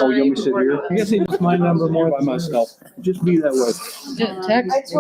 Oh, you want me to sit here? I guess it's my number more By myself. Just be that way. Text.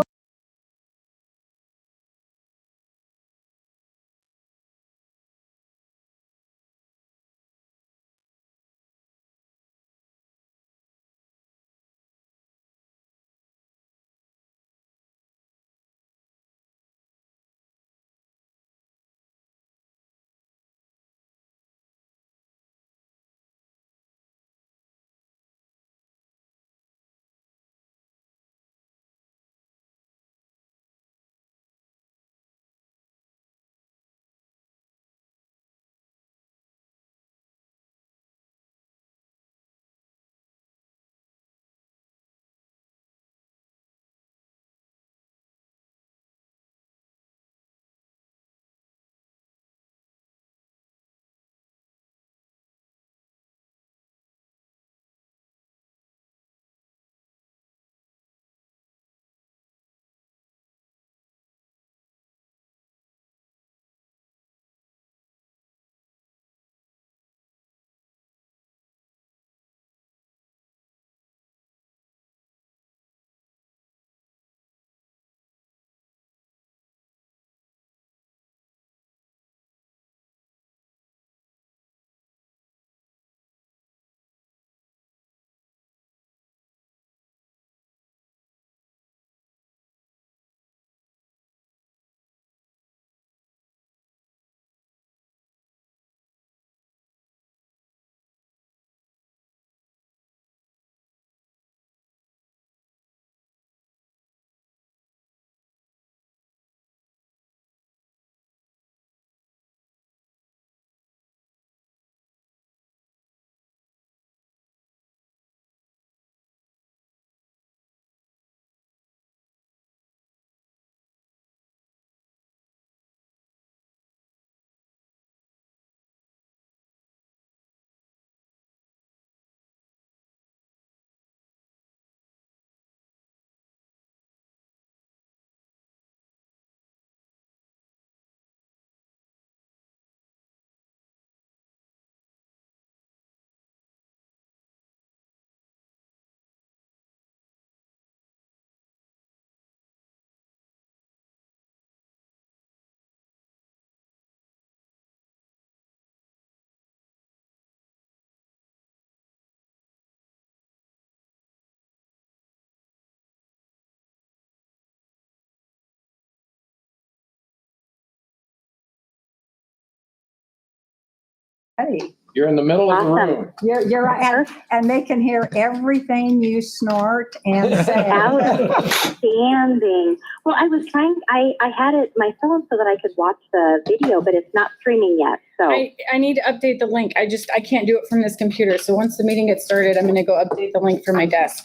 Hey, You're in the middle of the room. you're right, and they can hear everything you snort and say. Outstanding. Well, I was trying, I had it my phone so that I could watch the video, but it's not streaming yet, so. I need to update the link. I can't do it from this computer. So once the meeting gets started, I'm gonna go update the link for my desk.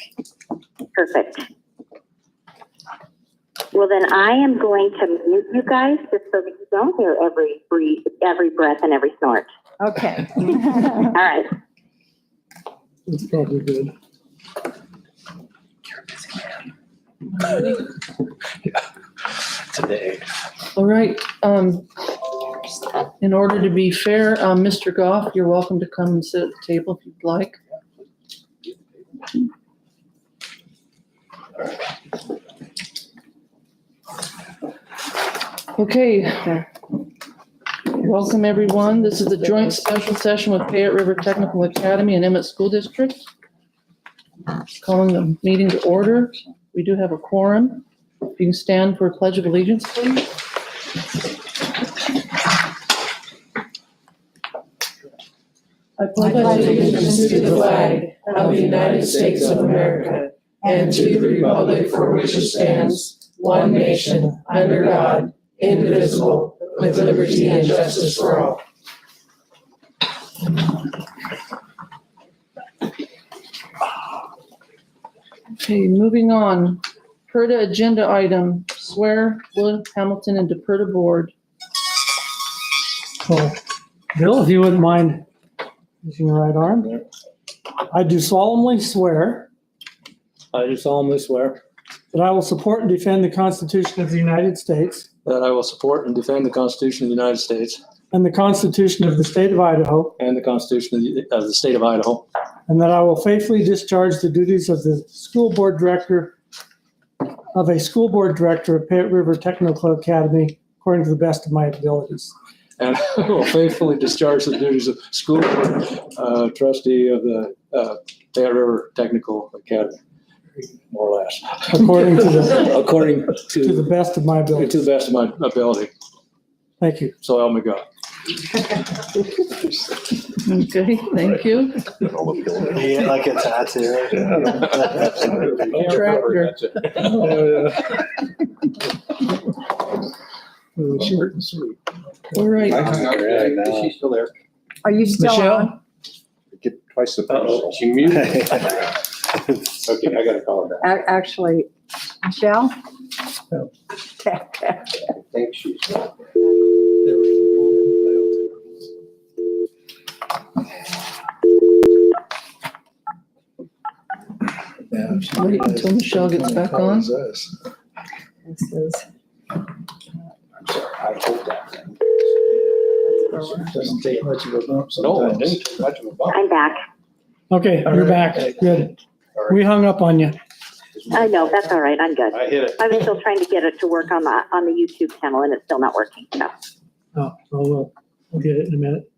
Perfect. Well, then I am going to mute you guys just so that you don't hear every breath and every snort. Okay. All right. It's probably good. Today. All right, in order to be fair, Mr. Goff, you're welcome to come and sit at the table if you'd like. Okay. Welcome, everyone. This is the joint special session with Payette River Technical Academy and Emmett School District. Calling the meeting to order. We do have a quorum. If you can stand for a pledge of allegiance, please. I pledge allegiance to the flag of the United States of America and to the republic for which it stands, one nation, under God, indivisible, with liberty and justice for all. Okay, moving on. PRRTA agenda item, swear Wood, Hamilton, and PRRTA board. So, Bill, if you wouldn't mind using your right arm. I do solemnly swear I do solemnly swear that I will support and defend the Constitution of the United States that I will support and defend the Constitution of the United States and the Constitution of the State of Idaho, and the Constitution of the State of Idaho, and that I will faithfully discharge the duties of the school board director of Payette River Technical Academy according to the best of my abilities. and I will faithfully discharge the duties of school board trustee of the Payette River Technical Academy, more or less. According to the According to the best of my to ability. the best of my ability. Thank you. So help me God. Okay, thank you. Yeah, like a tattoo. Tractor. Short and sweet. All right. Is she still there? Are you still on? Michelle? Get twice the Uh-oh, price. she muted. Okay, I gotta call her back. Actually, Michelle? I think she's. Wait until Michelle gets back on. This is. I hope that thing. Doesn't take much of a bump No, it sometimes. didn't take much of a bump. I'm back. Okay, you're back. Good. We hung up on you. I know, that's all right. I'm good. I hit it. I was still trying to get it to work on the YouTube channel and it's still not working. So Oh, well, we'll get it in a minute.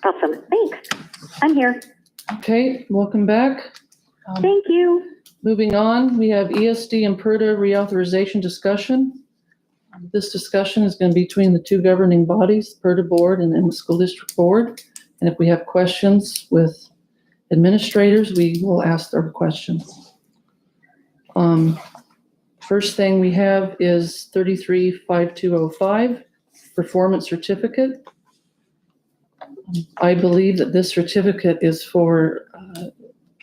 awesome. Thanks. I'm here. Okay, welcome back. Thank you. Moving on, we have ESD and PRRTA reauthorization discussion. This discussion is going to be between the two governing bodies, PRRTA board and then the school district board. And if we have questions with administrators, we will ask their questions. First thing we have is 335205, performance certificate. I believe that this certificate is for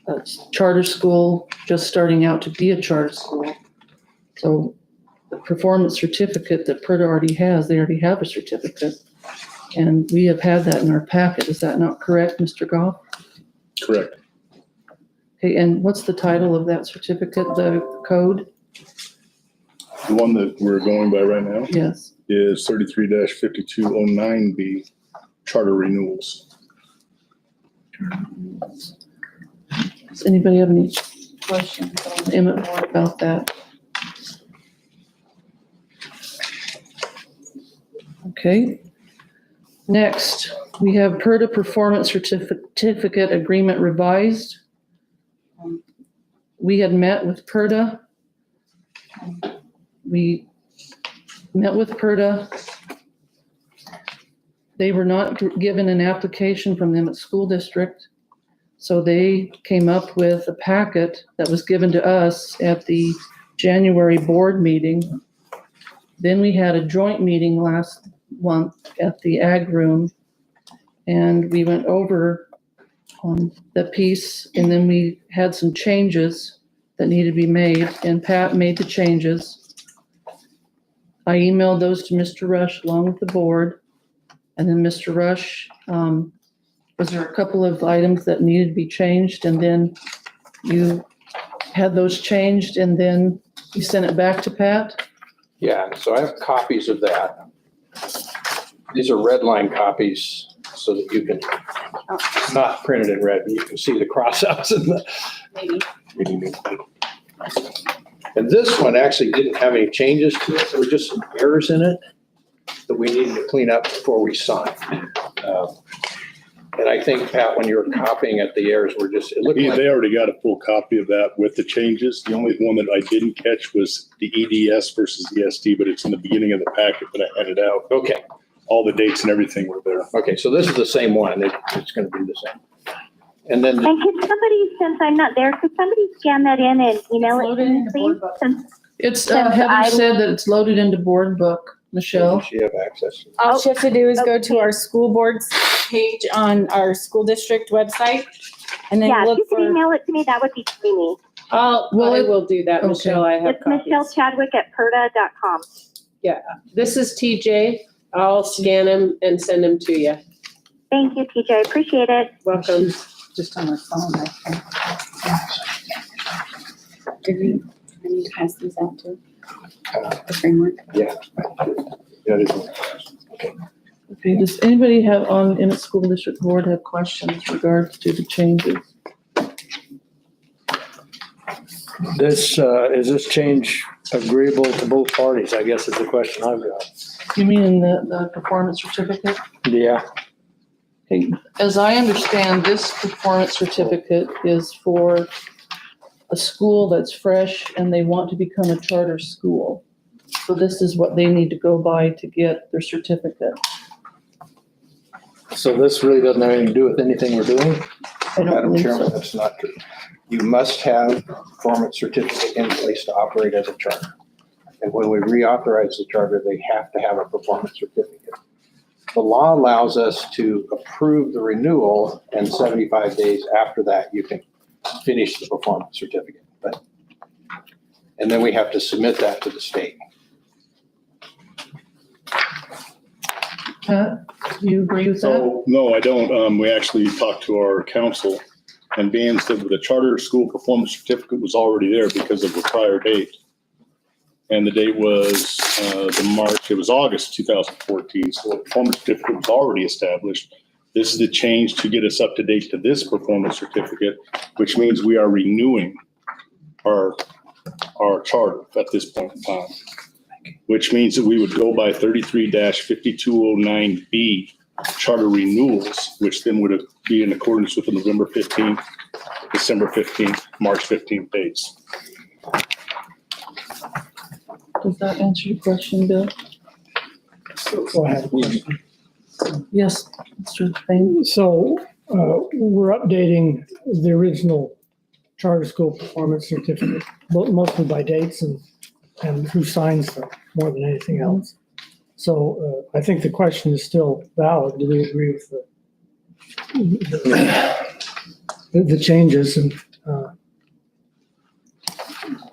a charter school just starting out to be a charter school. So the performance certificate that PRRTA already has, they already have a certificate. And we have had that in our packet. Is that not correct, Mr. Goff? Correct. Okay, and what's the title of that certificate, the code? The one that we're going by right now Yes. is 33-5209B, charter renewals. Does anybody have any questions on Emmett about that? Okay. Next, we have PRRTA Performance Certificate Agreement revised. We had met with PRRTA. We met with PRRTA. They were not given an application from them at school district. So they came up with a packet that was given to us at the January board meeting. Then we had a joint meeting last month at the ag room. And we went over the piece and then we had some changes that needed to be made and Pat made the changes. I emailed those to Mr. Rush along with the board. And then Mr. Rush, was there a couple of items that needed to be changed and then you had those changed and then you sent it back to Pat? Yeah, so I have copies of that. These are red line copies so that you can, it's not printed in red, but you can see the crossouts in the. Maybe. And this one actually didn't have any changes to it. There were just some errors in it that we needed to clean up before we signed. And I think, Pat, when you were copying it, the errors were just, it looked They like, already got a full copy of that with the changes. The only one that I didn't catch was the EDS versus ESD, but it's in the beginning of the packet that I handed out. okay, All the dates and everything were there. okay, so this is the same one. It's going to be the same. And then, And could somebody, since I'm not there, could somebody scan that in and email it to me, please? Since It's, Since Heather I- said that it's loaded into board book. Michelle? does she have access? All she has to do is go to Okay. our school board's page on our school district website and then yeah, if look you could for, email it to me, that would be dreamy. I will do that, Okay. Michelle. I have It's Michelle copies. Chadwick at PRRTA.com. This is TJ. I'll scan them and send them to you. Thank you, TJ. I appreciate it. Welcome. Just on my phone, I think. Do we need to pass these out too? The framework? Yeah. That is one. Okay. Okay, Okay, does anybody on Emmett School District Board have questions regards to the changes? This, is this change agreeable to both parties? I guess is the question I've got. You mean in the performance certificate? Yeah. Okay, as I understand, this performance certificate is for a school that's fresh and they want to become a charter school. So this is what they need to go by to get their certificate. So this really doesn't have anything to do with anything we're doing? I don't Madam believe Chairman, so. that's not true. You must have a performance certificate in place to operate as a charter. And when we reauthorize the charter, they have to have a performance certificate. The law allows us to approve the renewal, and 75 days after that, you can finish the performance certificate. And then we have to submit that to the state. Pat, do you agree with that? So, no, I don't. We actually talked to our council, and being that the charter school performance certificate was already there because of the prior date. And the date was it was August 2014, so the performance certificate was already established. This is the change to get us up to date to this performance certificate, which means we are renewing our charter at this point in time, which means that we would go by 33-5209B charter renewals, which then would be in accordance with the November 15th, December 15th, March 15th dates. Does that answer your question, Bill? Go ahead. Yes, Mr. Payne? So we're updating the original charter school performance certificate, mostly by dates and who signs them more than anything else. So I think the question is still valid. Do we agree with the changes? And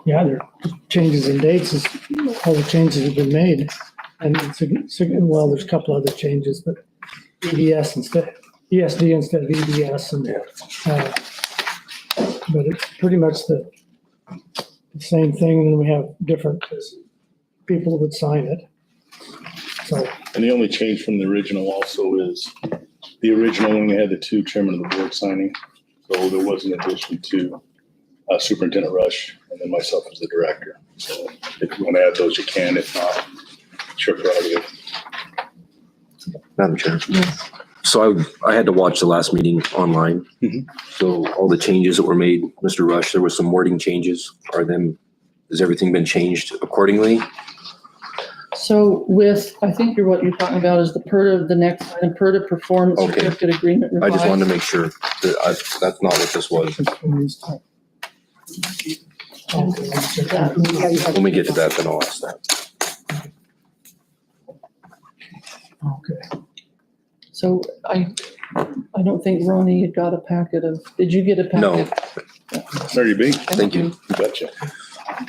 yeah, there are changes in dates. All the changes have been made. And well, there's a couple other changes, but ESD instead of EDS, and but it's pretty much the same thing. And then we have different people who would sign it. So, And the only change from the original also is the original only had the two chairman of the board signing. So there was an addition to Superintendent Rush and then myself as the director. So if you want to add those, you can. If not, it's your prerogative. Madam Chair. Yes. So I had to watch the last meeting online. Mhm. So all the changes that were made, Mr. Rush, there was some wording changes. Has everything been changed accordingly? So I think what you're talking about is the PRRTA, the next item, PRRTA performance Okay. certificate agreement I revised. just wanted to make sure that that's not what this was. When we get to that, then I'll ask that. okay. So I don't think Ronnie had got a packet of, did you get a packet? No, There you be. thank you. You betcha.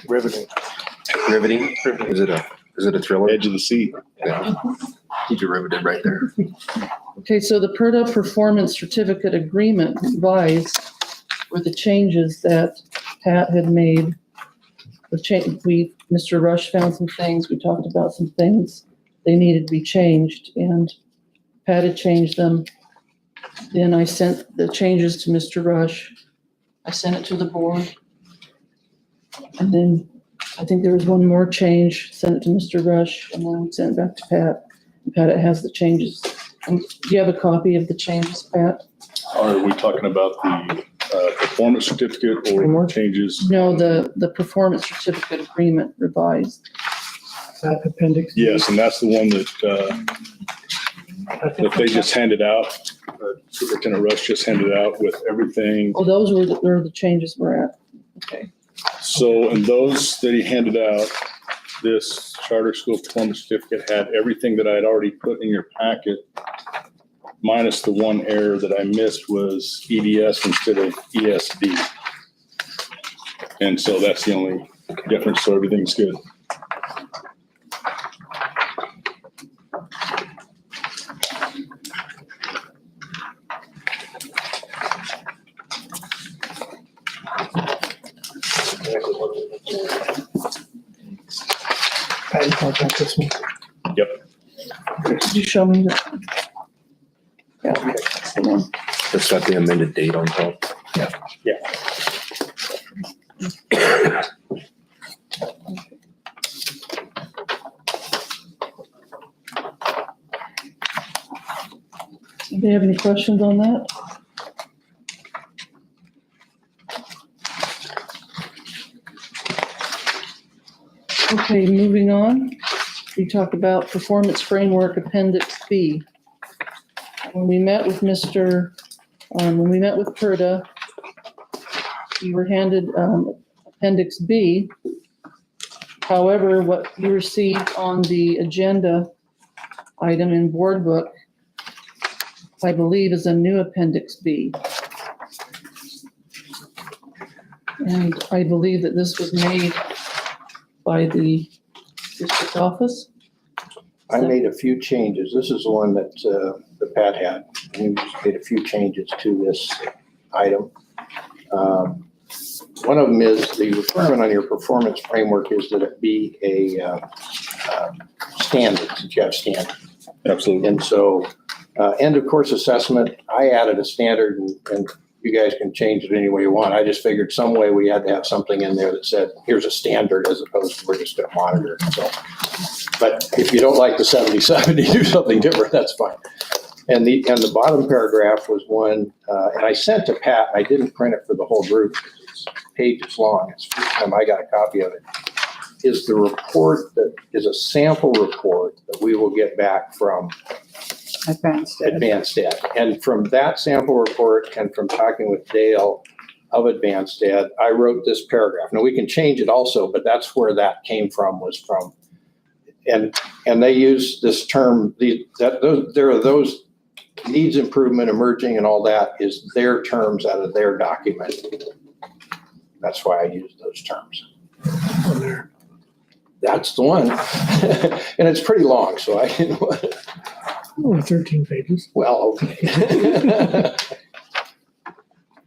Riveting. Riveting? Is it a thriller? Edge of the seat. Yeah. Keep you riveted right there. Okay, so the PRRTA performance certificate agreement revised were the changes that Pat had made. Mr. Rush found some things, we talked about some things, they needed to be changed, and Pat had changed them. Then I sent the changes to Mr. Rush. I sent it to the board. And then I think there was one more change, sent it to Mr. Rush, and then sent it back to Pat. And Pat, it has the changes. Do you have a copy of the changes, Pat? Are we talking about the performance certificate or changes? No, the performance certificate agreement revised. That appendix. Yes, and that's the one that they just handed out. Superintendent Rush just handed out with everything. Oh, those were where the changes were at. Okay. So, and those that he handed out, this charter school performance certificate had everything that I had already put in your packet, minus the one error that I missed was EDS instead of ESD. And so that's the only difference, so everything's good. I got this one. Yep. Could you show me that? That's got the amended date on top. Do you have any questions on that? Okay, moving on. We talked about performance framework Appendix B. When we met with PRRTA, you were handed Appendix B. However, what you received on the agenda item in board book, I believe, is a new Appendix B. And I believe that this was made by the district office. I made a few changes. This is the one that Pat had. We just made a few changes to this item. One of them is the requirement on your performance framework is that it be a standard, that you have standard. Absolutely. And so end of course assessment, I added a standard and you guys can change it any way you want. I just figured some way we had to have something in there that said, here's a standard as opposed to we're just going to monitor it. So, but if you don't like the 70/70, do something different, that's fine. And the bottom paragraph was one, and I sent to Pat, I didn't print it for the whole group. It's pages long. It's the first time I got a copy of it. Is the report that is a sample report that we will get back from Advanced Ed. Advanced Ed. And from that sample report and from talking with Dale of Advanced Ed, I wrote this paragraph. Now we can change it also, but that's where that came from, was from. And they use this term, there are those needs improvement, emerging and all that is their terms out of their document. That's why I use those terms. That's the one. And it's pretty long, so I didn't want to. Only 13 pages. Well, okay.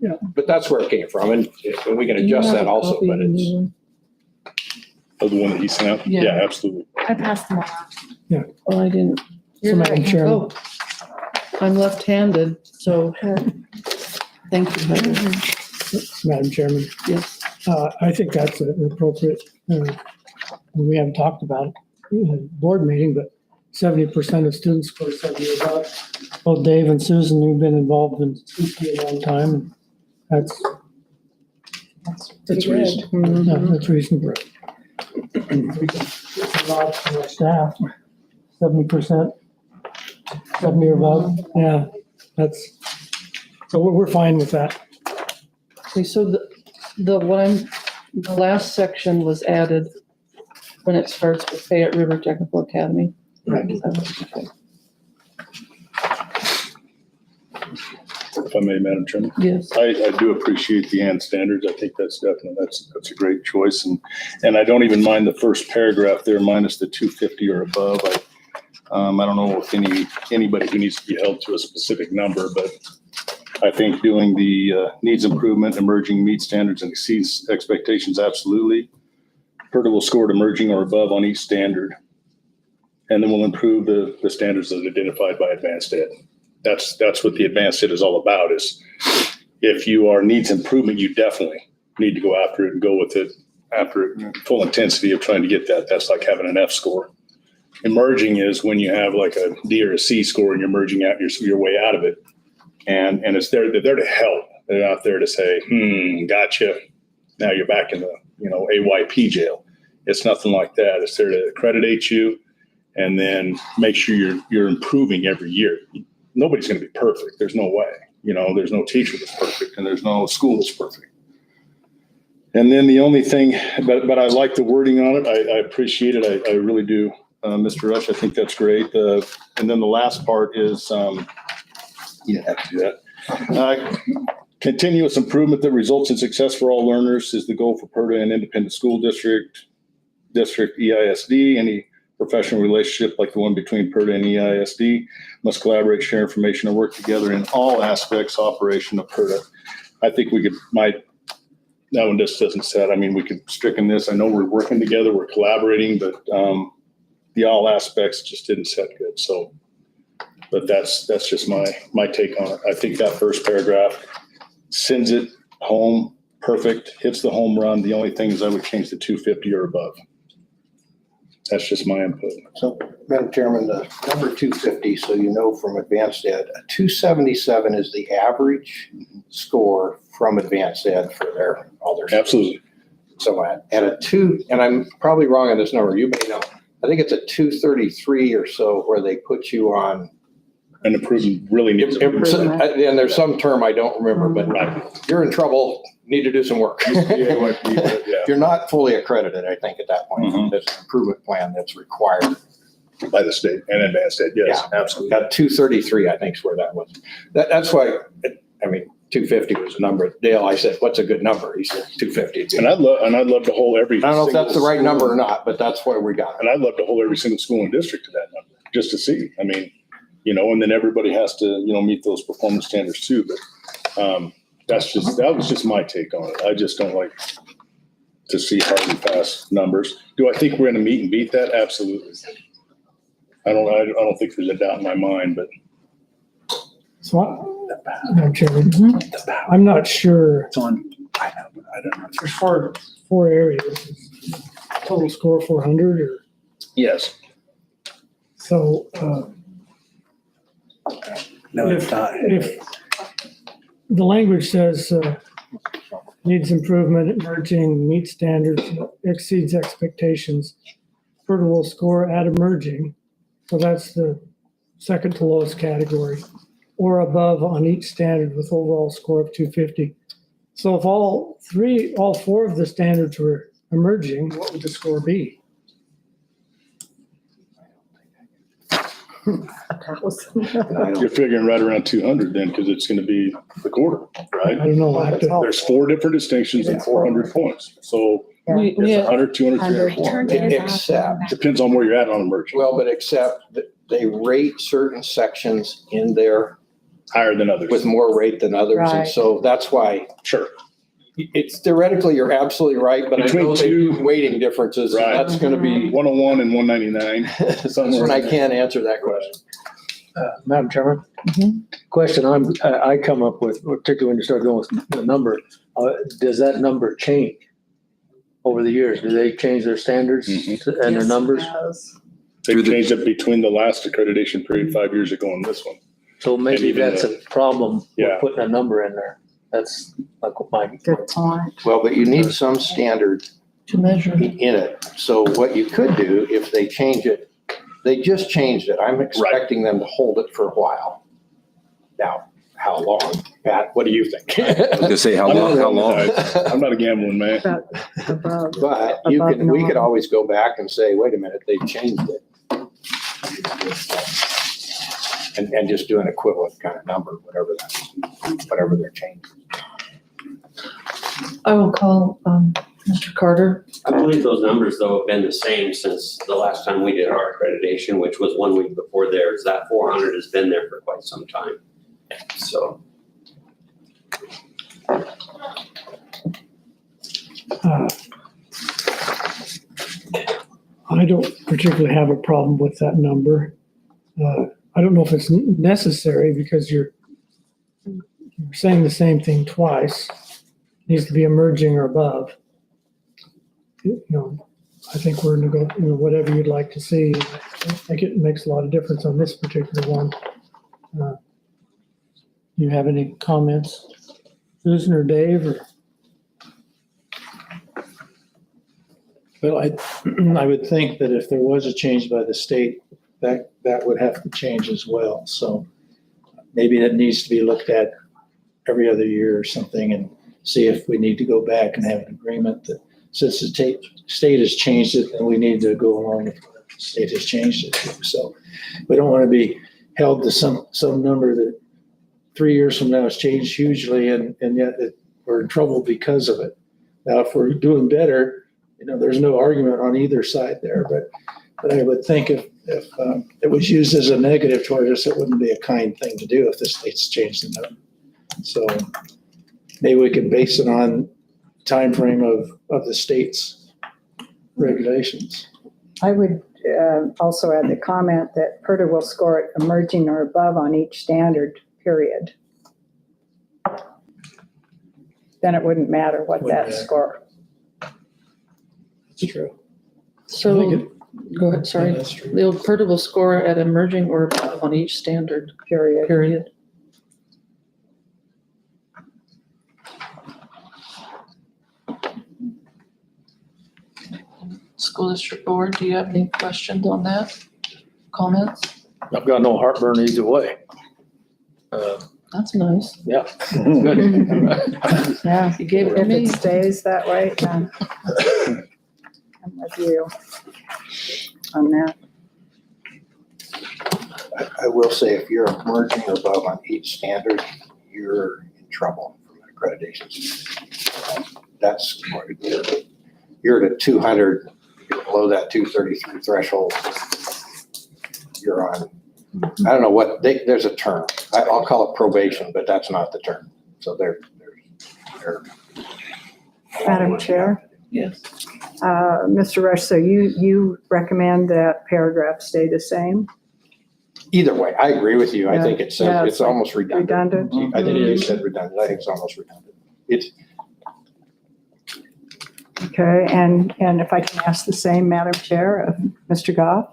Yeah. But that's where it came from, and we can adjust that also, but it's. Oh, the one that he sent out? Yeah. Yeah, absolutely. I passed them all. Oh, I didn't. So Madam Chairman, Oh, I'm left-handed, so thank you, Heather. Madam Chairman, Yes. I think that's an appropriate, we haven't talked about it in a board meeting, but 70% of students score 70 or above. Both Dave and Susan, you've been involved in CP a long time, and that's reasonable. Mhm. that's reasonable. We can lodge from our staff, 70%, 70 or above, yeah, so we're fine with that. Okay, so the last section was added when it starts with Fayette River Technical Academy. Right. Okay. If I may, Madam Chairman. Yes. I do appreciate the AND standards. I think that's definitely, that's a great choice. And I don't even mind the first paragraph there, minus the 250 or above. I don't know if anybody who needs to be held to a specific number, but I think doing the needs improvement, emerging meet standards and exceeds expectations, absolutely. PRRTA will score at emerging or above on each standard. And then we'll improve the standards that are identified by Advanced Ed. That's what the Advanced Ed is all about, is if you are needs improvement, you definitely need to go after it and go with it after full intensity of trying to get that. That's like having an F score. Emerging is when you have like a D or a C score and you're merging out your way out of it. And they're there to help. They're not there to say, gotcha. Now you're back in the, AYP jail. It's nothing like that. It's there to accreditate you and then make sure you're improving every year. Nobody's going to be perfect. There's no way. There's no teacher that's perfect and there's no school that's perfect. And then the only thing, but I like the wording on it. I appreciate it. I really do, Mr. Rush. I think that's great. And then the last part is, you didn't have to do that. Continuous improvement that results in success for all learners is the goal for PRRTA and independent school district EISD. Any professional relationship like the one between PRRTA and EISD must collaborate, share information, and work together in all aspects operation of PRRTA. I think that one just doesn't set. We could stricken this. I know we're working together, we're collaborating, but the all aspects just didn't set good. So But that's just my take on it. I think that first paragraph sends it home perfect, hits the home run. The only thing is I would change the 250 or above. That's just my input. So, Madam Chairman, the number 250, so you know from advanced ed, a 277 is the average score from advanced ed for all their. Absolutely. So, and and I'm probably wrong on this number, you may know, I think it's a 233 or so where they put you on. And improvement really needs to And there's some term I don't remember, but you're in trouble, need to do some work. You're not fully accredited, I think, at that point. There's an improvement plan that's required. By the state and advanced ed, yes, absolutely. At 233, I think is where that was. That's why, 250 was a number. Dale, I said, what's a good number? He said 250. And I'd love to hold every. I don't know if that's the right number or not, but that's where we got it. And I'd love to hold every single school and district to that number, just to see. I mean, and then everybody has to, meet those performance standards too. But that was just my take on it. I just don't like to see hard and fast numbers. Do I think we're going to meet and beat that? Absolutely. I don't think there's a doubt in my mind, but. So, Madam Chairman, I'm not sure. It's on, I don't know. There's four areas. Total score 400 or, Yes. so, No, it's not. if the language says, needs improvement, emerging, meets standards, exceeds expectations, Purdue will score at emerging. So that's the second to lowest category, or above on each standard with overall score of 250. So if all four of the standards were emerging, what would the score be? You're figuring right around 200 then, because it's going to be the quarter, right? I don't know. I have to- There's 4 different distinctions and 400 points. So We it's have 100, 200, 300, 400. Except, Depends on where you're at on emerging. well, but except that they rate certain sections in there Higher than others. with more rate than others. And Right. so that's why Sure. it's theoretically, you're absolutely right, but I Between know two- the weighting differences, Right. that's going to be, 101 and 199. somewhere when I can't answer that question. Madam Chairman? Question I come up with, particularly when you start going with the number, does that number change over the years? Do they change their standards and their numbers? They changed it between the last accreditation period 5 years ago and this one. So maybe even that's a problem Yeah. with putting a number in there. That's like my. Good point. Well, but you need some standard to measure. in it. So what you could do, if they change it, they just changed it. I'm expecting them to hold it for a while. Now, how long? Pat, what do you think? I was gonna say, how long? I'm not a gambling man. Above. But we could normal. always go back and say, wait a minute, they changed it. And just do an equivalent kind of number, whatever they're changing. I will call Mr. Carter. I believe those numbers, though, have been the same since the last time we did our accreditation, which was 1 week before theirs. That 400 has been there for quite some time. So I don't particularly have a problem with that number. I don't know if it's necessary because you're saying the same thing twice. Needs to be emerging or above. I think we're whatever you'd like to see. I think it makes a lot of difference on this particular one. You have any comments, Susan or Dave or? Well, I would think that if there was a change by the state, that would have to change as well. So maybe that needs to be looked at every other year or something and see if we need to go back and have an agreement that since the state has changed it, then we need to go along with what the state has changed it to. So we don't want to be held to some number that 3 years from now has changed hugely and yet we're in trouble because of it. Now, if we're doing better, there's no argument on either side there, but I would think if it was used as a negative towards us, it wouldn't be a kind thing to do if the state's changed the number. So maybe we can base it on time frame of the state's regulations. I would also add the comment that Purdue will score it emerging or above on each standard, period. Then it wouldn't matter what Wouldn't that matter. score. It's true. So, go ahead, sorry. That's true. The Purdue will score at emerging or above on each standard, Period. period. School District Board, do you have any questions on that? Comments? I've got no heartburn either way. That's nice. Yeah, good. Yeah. You gave it to If me. it stays that way, then I'm with you on that. I will say, if you're emerging or above on each standard, you're in trouble from an accreditation system. That's, you're at a 200, you're below that 233 threshold. You're on, I don't know what, there's a term. I'll call it probation, but that's not the term. So they're Madam Chair, Yes. Mr. Rush, so you recommend that paragraph stay the same? either way, I agree with you. I Yeah. think it's Yeah, it's almost redundant. Redundant? I think you said redundant. I think it's almost redundant. It's, Okay, and if I can ask the same, Madam Chair, of Mr. Goff?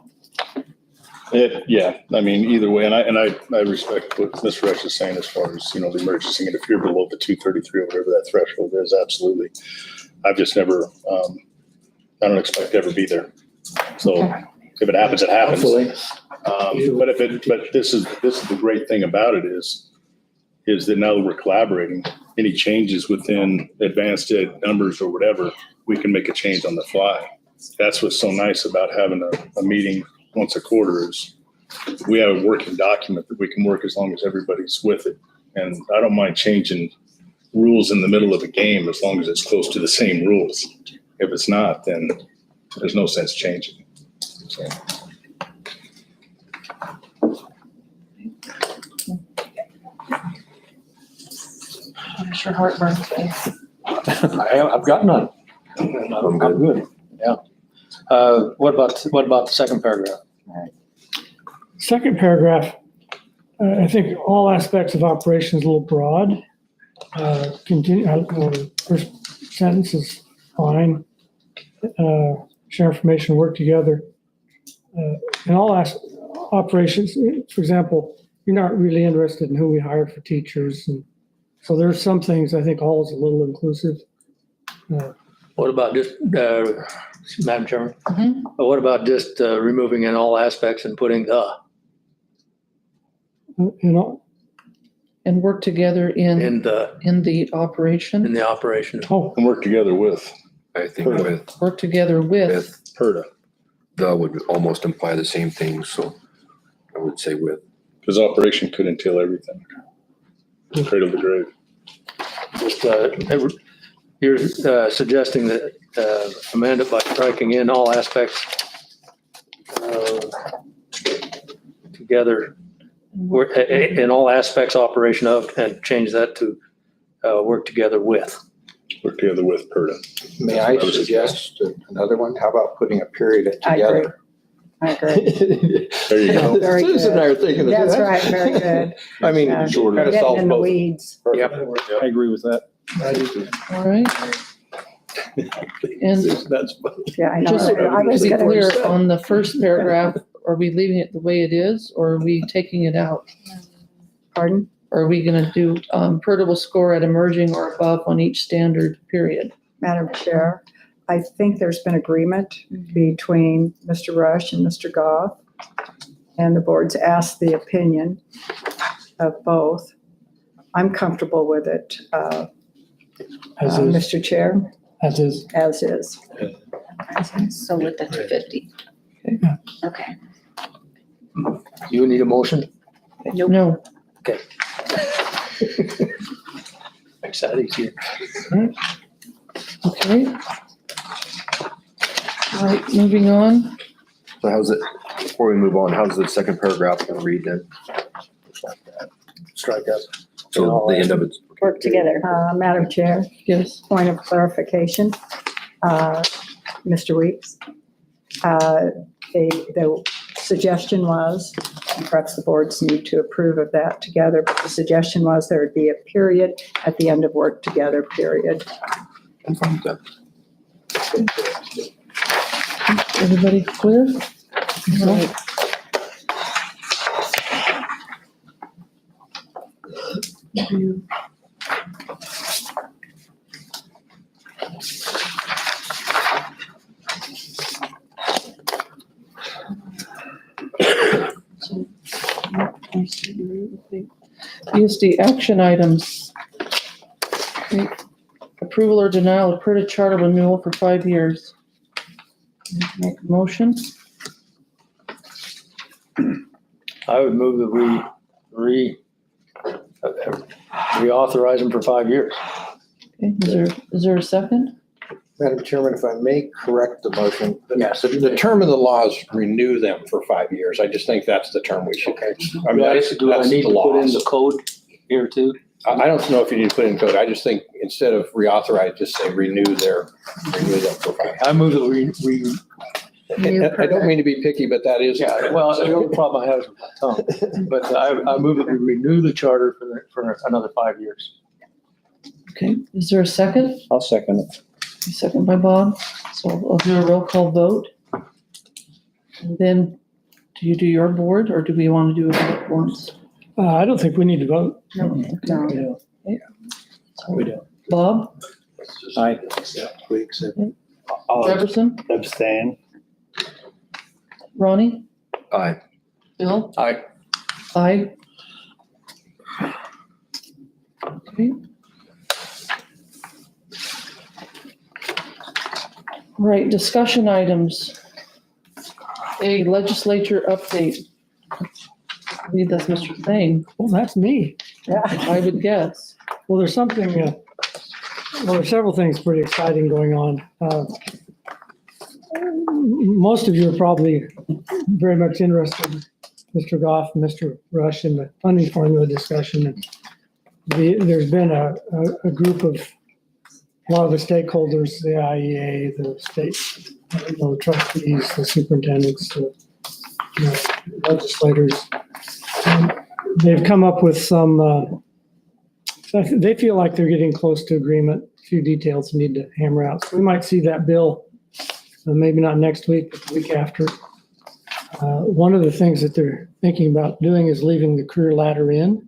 Yeah, I mean, either way, and I respect what Mr. Rush is saying as far as, you know, the emergency, and if you're below the 233 or whatever that threshold is, absolutely. I've just never, I don't expect to ever be there. So if it happens, it happens. Hopefully. But this is the great thing about it is that now that we're collaborating, any changes within advanced ed numbers or whatever, we can make a change on the fly. That's what's so nice about having a meeting once a quarter is we have a working document that we can work as long as everybody's with it. And I don't mind changing rules in the middle of a game as long as it's close to the same rules. If it's not, then there's no sense changing. So. Where's your heartburn face? I've got none. I'm good. Yeah. What about the second paragraph? Second paragraph, I think all aspects of operation is a little broad. First sentence is fine. Share information, work together. In all operations, for example, you're not really interested in who we hire for teachers. And so there's some things I think all is a little inclusive. What about just, Madam Chairman? Mhm. What about just removing in all aspects and putting the You know, And work together in the operation, in the operation? oh, And work together with I think with work together with. PRRTA, the would almost imply the same thing, so I would say with. because operation could entail everything. Cradle to grave. Just, you're suggesting that amend it by striking in all aspects together, in all aspects operation of, and change that to work together with. Work together with PRRTA. may I suggest another one? How about putting a period at I agree. together? I agree. There you go. Very good. Susan and I are thinking. That's right, very good. I mean, Yeah. shorter. We're getting in the weeds. Yep. I agree with that. All right. And Yeah, I know. just I was to be gonna, clear, on the first paragraph, are we leaving it the way it is, or are we taking it out? pardon? Or are we gonna do, PRRTA will score at emerging or above on each standard, period? Madam Chair, I think there's been agreement between Mr. Rush and Mr. Goff, and the board's asked the opinion of both. I'm comfortable with it, as is, Mr. Chair, as is. as is. So with the 250. Okay. You need a motion? No. Makes that easier. Okay. All right, moving on. So how's it, before we move on, how's the second paragraph going to read then? Strike that. So the end of it. Work together. Madam Chair, Yes. point of clarification. Mr. Weeks, The suggestion was, and perhaps the boards need to approve of that together, but the suggestion was there would be a period at the end of work together period. Everybody clear? All right. ESD action items. Okay. Approval or denial of PRRTA charter renewal for 5 years. Make a motion. I would move that we reauthorize them for 5 years. Okay, is there a second? Madam Chairman, if I may correct the motion. Yes. The term of the law is renew them for 5 years. I just think that's the term we should. I mean, Do I that's need the to put in laws. the code here too? I don't know if you need to put in code. I just think instead of reauthorize, just say renew them for 5 years. I move that we I don't mean to be picky, but that is. yeah, well, the only problem I have is with my tongue. But I move that we renew the charter for another 5 years. Okay, is there a second? I'll second it. Second by Bob. So I'll do a roll call vote. And then, do you do your board or do we want to do it all at once? I don't think we need to vote. No. We do. Bob, I we accept. I'll Jefferson, abstain. Ronnie, Aye. Bill? Aye. Aye. Okay. Right, discussion items. A legislature update. I believe that's Mr. Thane, Well, that's me. I would guess. Well, there's something, there's several things pretty exciting going on. Most of you are probably very much interested, Mr. Goff and Mr. Rush, in the funding formula discussion. And there's been a group of, a lot of the stakeholders, the IEA, the state, the trustees, the superintendents, the legislators. They've come up with some, they feel like they're getting close to agreement. A few details need to hammer out. So we might see that bill, maybe not next week, but the week after. One of the things that they're thinking about doing is leaving the career ladder in.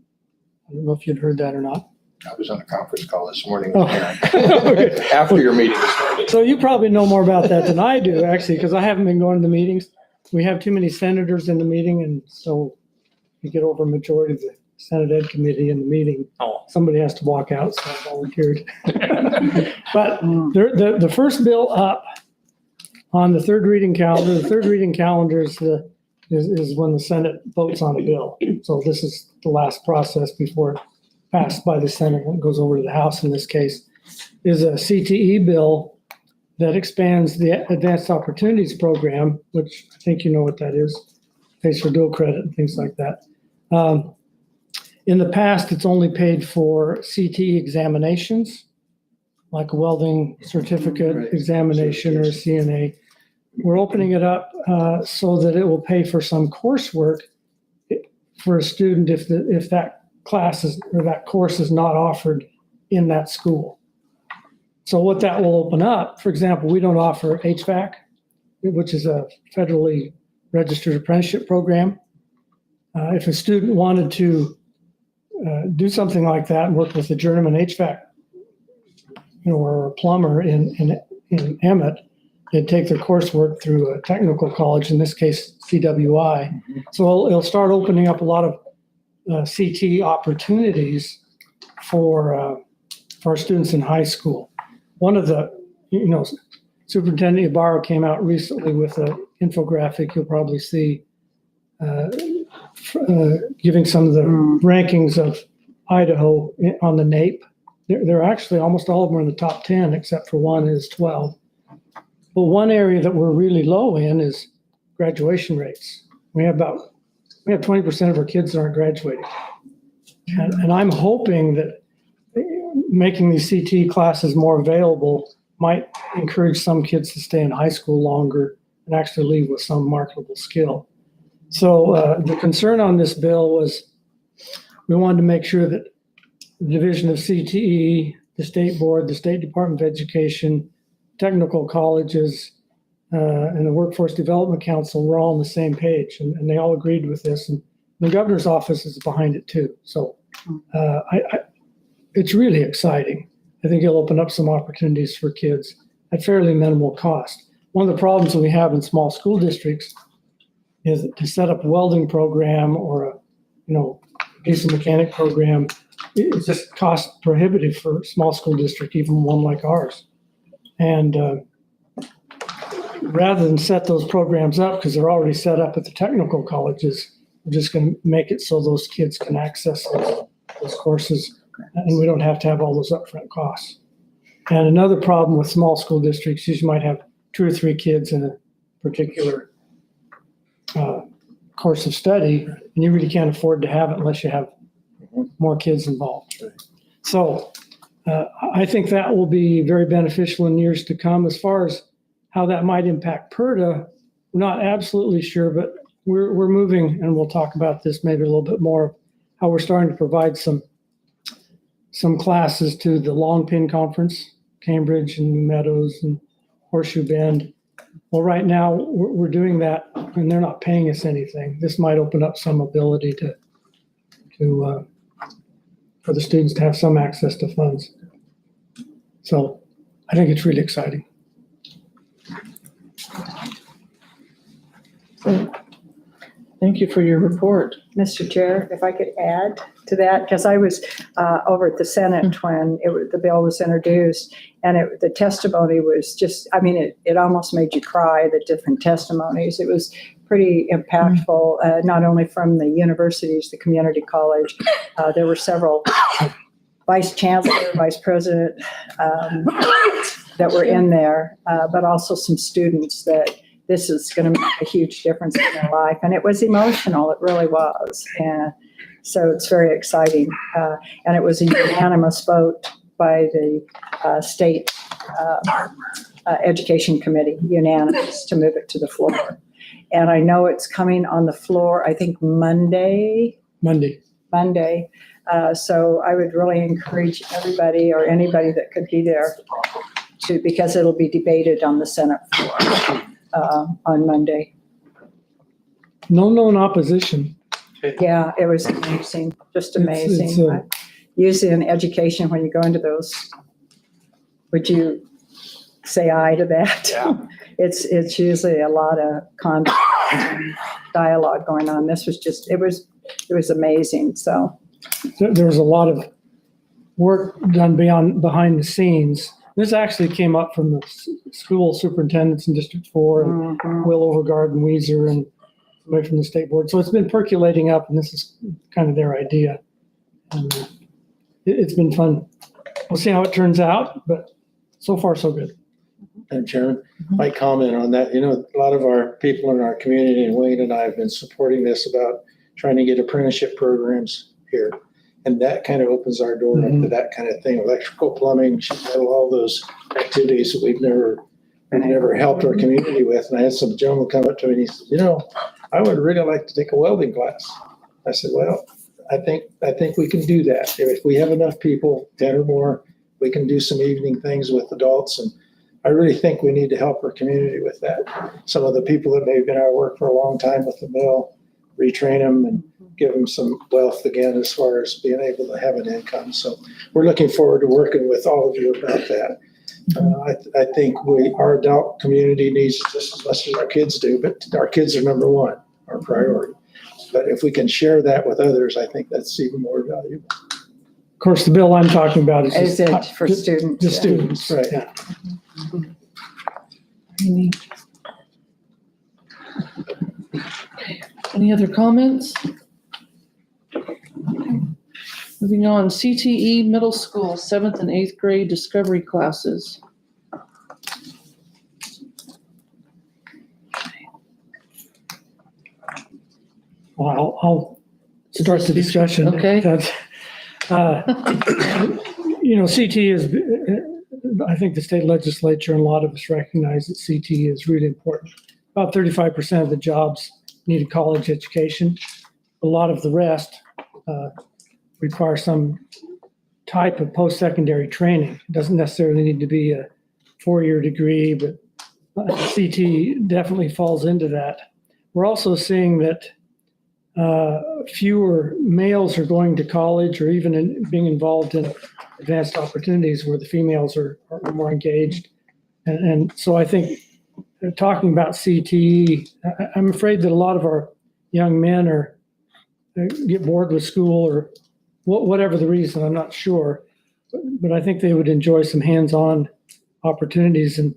I don't know if you'd heard that or not. I was on a conference call this morning. Oh. After your meeting started. So you probably know more about that than I do, actually, because I haven't been going to the meetings. We have too many senators in the meeting, and so we get over a majority of the Senate Ed Committee in the meeting. Oh. Somebody has to walk out, so I volunteered. But the first bill up on the third reading calendar, the third reading calendar is when the Senate votes on a bill. So this is the last process before it passed by the Senate when it goes over to the House in this case, is a CTE bill that expands the Advanced Opportunities Program, which I think you know what that is, pays for dual credit and things like that. In the past, it's only paid for CTE examinations, like a welding certificate examination or a CNA. We're opening it up so that it will pay for some coursework for a student if that class is, or that course is not offered in that school. So what that will open up, for example, we don't offer HVAC, which is a federally registered apprenticeship program. If a student wanted to do something like that and work with a journeyman HVAC, or a plumber in Emmett, they'd take their coursework through a technical college, in this case, CWI. So it'll start opening up a lot of CT opportunities for our students in high school. One of the, Superintendent Ibarra came out recently with an infographic you'll probably see, giving some of the rankings of Idaho on the NAEP. They're actually, almost all of them are in the top 10, except for one is 12. But one area that we're really low in is graduation rates. We have 20% of our kids that aren't graduating. And I'm hoping that making these CT classes more available might encourage some kids to stay in high school longer and actually leave with some marketable skill. So the concern on this bill was we wanted to make sure that the Division of CTE, the State Board, the State Department of Education, technical colleges, and the Workforce Development Council were all on the same page, and they all agreed with this. And the governor's office is behind it too. So it's really exciting. I think it'll open up some opportunities for kids at fairly minimal cost. One of the problems that we have in small school districts is that to set up a welding program or a piece of mechanic program, it's just cost prohibitive for a small school district, even one like ours. And rather than set those programs up, because they're already set up at the technical colleges, we're just going to make it so those kids can access those courses, and we don't have to have all those upfront costs. And another problem with small school districts is you might have 2 or 3 kids in a particular course of study, and you really can't afford to have it unless you have more kids involved. So I think that will be very beneficial in years to come. As far as how that might impact PRRTA, we're not absolutely sure, but we're moving, and we'll talk about this maybe a little bit more, how we're starting to provide some classes to the Long Pin Conference, Cambridge and New Meadows and Horseshoe Bend. Well, right now we're doing that, and they're not paying us anything. This might open up some ability to for the students to have some access to funds. So I think it's really exciting. Thank you for your report. Mr. Chair, if I could add to that, because I was over at the Senate when the bill was introduced, and the testimony was just, it almost made you cry, the different testimonies. It was pretty impactful, not only from the universities, the community college. There were several vice chancellor, vice president that were in there, but also some students that this is going to make a huge difference in their life. And it was emotional, it really was. And so it's very exciting. And it was a unanimous vote by the state education committee, unanimous, to move it to the floor. And I know it's coming on the floor, I think Monday. So I would really encourage everybody or anybody that could be there because it'll be debated on the Senate floor on Monday. No known opposition. Yeah, it was amazing, just amazing. Usually in education, when you go into those, would you say aye to that? Yeah. It's usually a lot of dialogue going on. This was just, it was amazing. So There was a lot of work done behind the scenes. This actually came up from the school superintendents in District 4 and Will Overgaard and Weiser and somebody from the state board. So it's been percolating up, and this is kind of their idea. And it's been fun. We'll see how it turns out, but so far so good. Madam Chairman, my comment on that, a lot of our people in our community, and Wayne and I have been supporting this about trying to get apprenticeship programs here. And that kind of opens our door up to that kind of thing, electrical, plumbing, sheet metal, all those activities that we've never helped our community with. And I had some gentleman come up to me and he said, I would really like to take a welding class. I said, well, I think we can do that. If we have enough people, 10 or more, we can do some evening things with adults. And I really think we need to help our community with that. Some of the people that may have been out of work for a long time with the mill, retrain them and give them some wealth again as far as being able to have an income. So we're looking forward to working with all of you about that. I think our adult community needs just as much as our kids do, but our kids are number one, our priority. But if we can share that with others, I think that's even more valuable. Of course, the bill I'm talking about is it for students? The students, right. Yeah. Any other comments? Moving on, CTE Middle School, 7th and 8th grade discovery classes. Well, I'll start the discussion. Okay. CT is, I think the state legislature and a lot of us recognize that CT is really important. about 35% of the jobs need a college education. A lot of the rest require some type of post-secondary training. It doesn't necessarily need to be a 4-year degree, but CT definitely falls into that. We're also seeing that fewer males are going to college or even being involved in advanced opportunities where the females are more engaged. And so I think talking about CTE, I'm afraid that a lot of our young men get bored with school or whatever the reason, I'm not sure. But I think they would enjoy some hands-on opportunities. And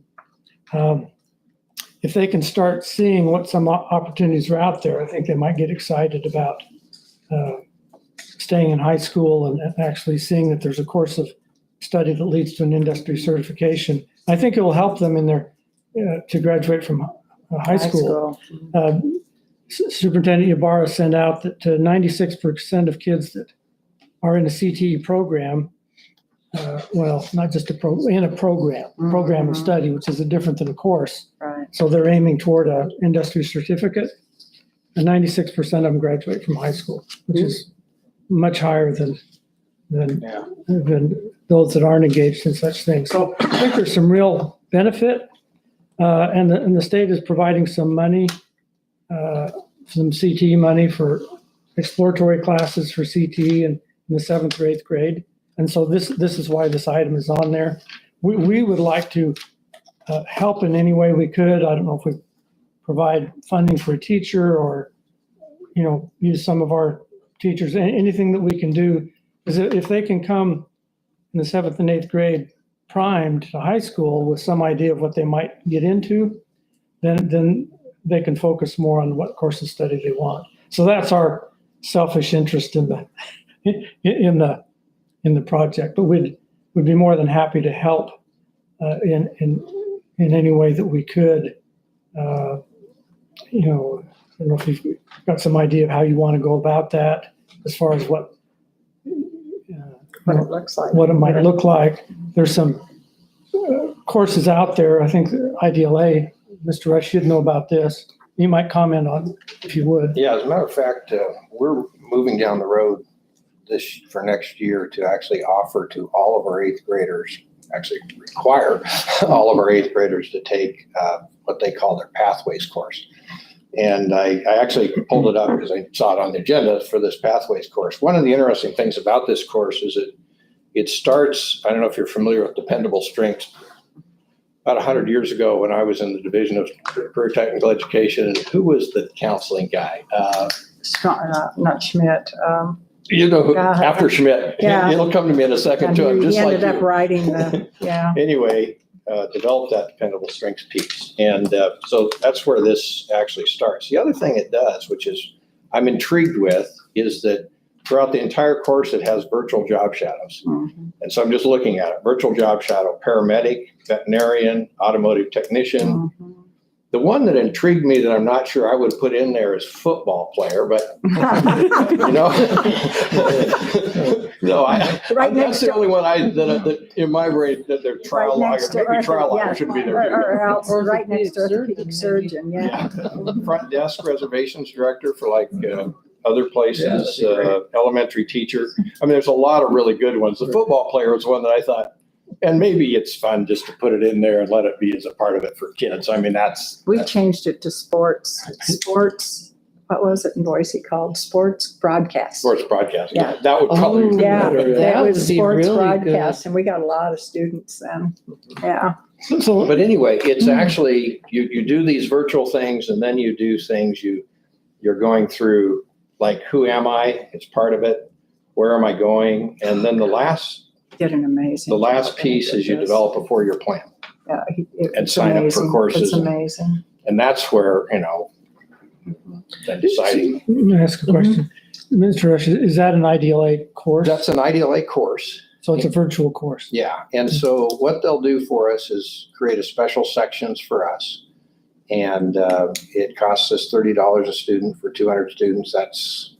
if they can start seeing what some opportunities are out there, I think they might get excited about staying in high school and actually seeing that there's a course of study that leads to an industry certification. I think it will help them in their to graduate from high school. Superintendent Ybarra sent out that 96% of kids that are in a CTE program, well, not just in a program of study, which is different than a course. Right. So they're aiming toward an industry certificate. And 96% of them graduate from high school, which is much higher than those that aren't engaged in such things. So I think there's some real benefit, and the state is providing some money, some CTE money for exploratory classes for CTE in the 7th or 8th grade. And so this is why this item is on there. We would like to help in any way we could. I don't know if we provide funding for a teacher or, use some of our teachers, anything that we can do. Because if they can come in the 7th and 8th grade primed to high school with some idea of what they might get into, then they can focus more on what course of study they want. So that's our selfish interest in the project. But we'd be more than happy to help in any way that we could. I don't know if you've got some idea of how you want to go about that as far as what What it looks like. what it might look like. There's some courses out there. I think IDLA, Mr. Rush should know about this. You might comment on if you would. Yeah, as a matter of fact, we're moving down the road for next year to actually offer to all of our 8th graders, actually require all of our 8th graders to take what they call their Pathways course. And I actually pulled it up because I saw it on the agenda for this Pathways course. One of the interesting things about this course is that it starts, I don't know if you're familiar with dependable strengths. About 100 years ago when I was in the Division of Career Technical Education, who was the counseling guy? Not Schmidt. After Schmidt. Yeah. It'll come to me in a second too. I'm He just like ended up you. writing Anyway, developed that dependable strengths piece. And so that's where this actually starts. The other thing it does, which is I'm intrigued with, is that throughout the entire course, it has virtual job shadows. Mm-hmm. And so I'm just looking at it. Virtual job shadow, paramedic, veterinarian, automotive technician. Mm-hmm. The one that intrigued me that I'm not sure I would put in there is football player, but no, that's the only one that in my brain that they're trial lawyer, maybe trial lawyer shouldn't be there. Or else right next to orthopedic surgeon, yeah. Front desk reservations director for other places, elementary teacher. I mean, there's a lot of really good ones. The football player was one that I thought, and maybe it's fun just to put it in there and let it be as a part of it for kids. I mean, We changed it to sports, what was it in Boise called? Sports broadcast. Sports broadcast. Yeah. That would probably be Yeah, better. that was would be sports really broadcast, and we got a lot of students then. Yeah. So But anyway, it's actually, you do these virtual things and then you do things you're going through, like, who am I? It's part of it. Where am I going? And then the last Did an amazing job. piece is you develop a 4-year plan. Yeah, and it's sign up for amazing. courses It's and- amazing. And that's where, then deciding. let me ask a question. Mr. Rush, is that an IDLA course? That's an IDLA course. So it's a virtual course? Yeah. And so what they'll do for us is create a special sections for us. And it costs us $30 a student for 200 students. That's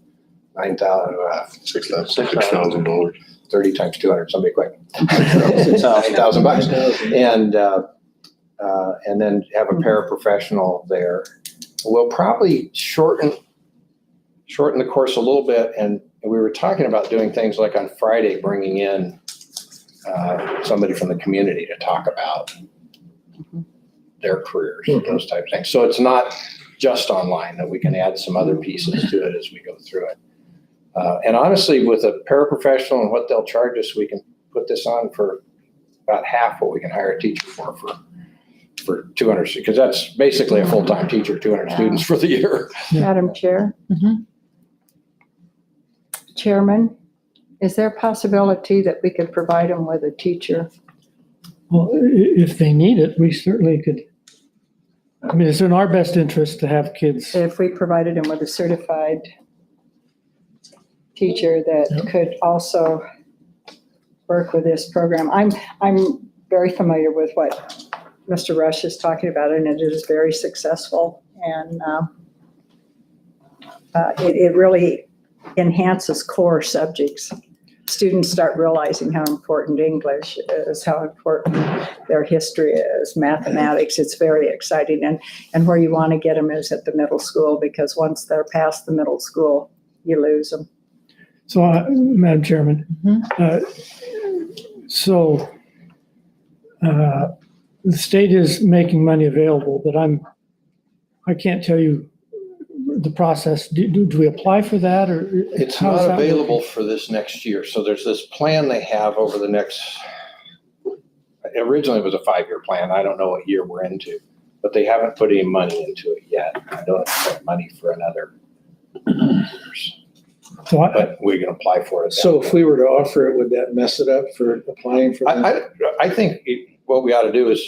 $6,000. 30 times 200, somebody quick. $9,000. And and then have a paraprofessional there. We'll probably shorten the course a little bit, and we were talking about doing things like on Friday, bringing in somebody from the community to talk about their careers, those types of things. So it's not just online, that we can add some other pieces to it as we go through it. And honestly, with a paraprofessional and what they'll charge us, we can put this on for about half what we can hire a teacher for 200, because that's basically a full-time teacher, 200 students for the year. Madam Chair? Mhm. Chairman, is there a possibility that we could provide them with a teacher? Well, if they need it, we certainly could. I mean, it's in our best interest to have kids. If we provided them with a certified teacher that could also work with this program. I'm very familiar with what Mr. Rush is talking about, and it is very successful. And it really enhances core subjects. Students start realizing how important English is, how important their history is, mathematics. It's very exciting. And where you want to get them is at the middle school, because once they're past the middle school, you lose them. So, Madam Chairman, the state is making money available, but I can't tell you the process. Do we apply for that, or? It's how is not that available working? for this next year. So there's this plan they have over the next, originally it was a 5-year plan. I don't know what year we're into, but they haven't put any money into it yet. I don't expect money for another years. So But we can apply for it. So if we were to offer it, would that mess it up for applying for that? I think what we ought to do is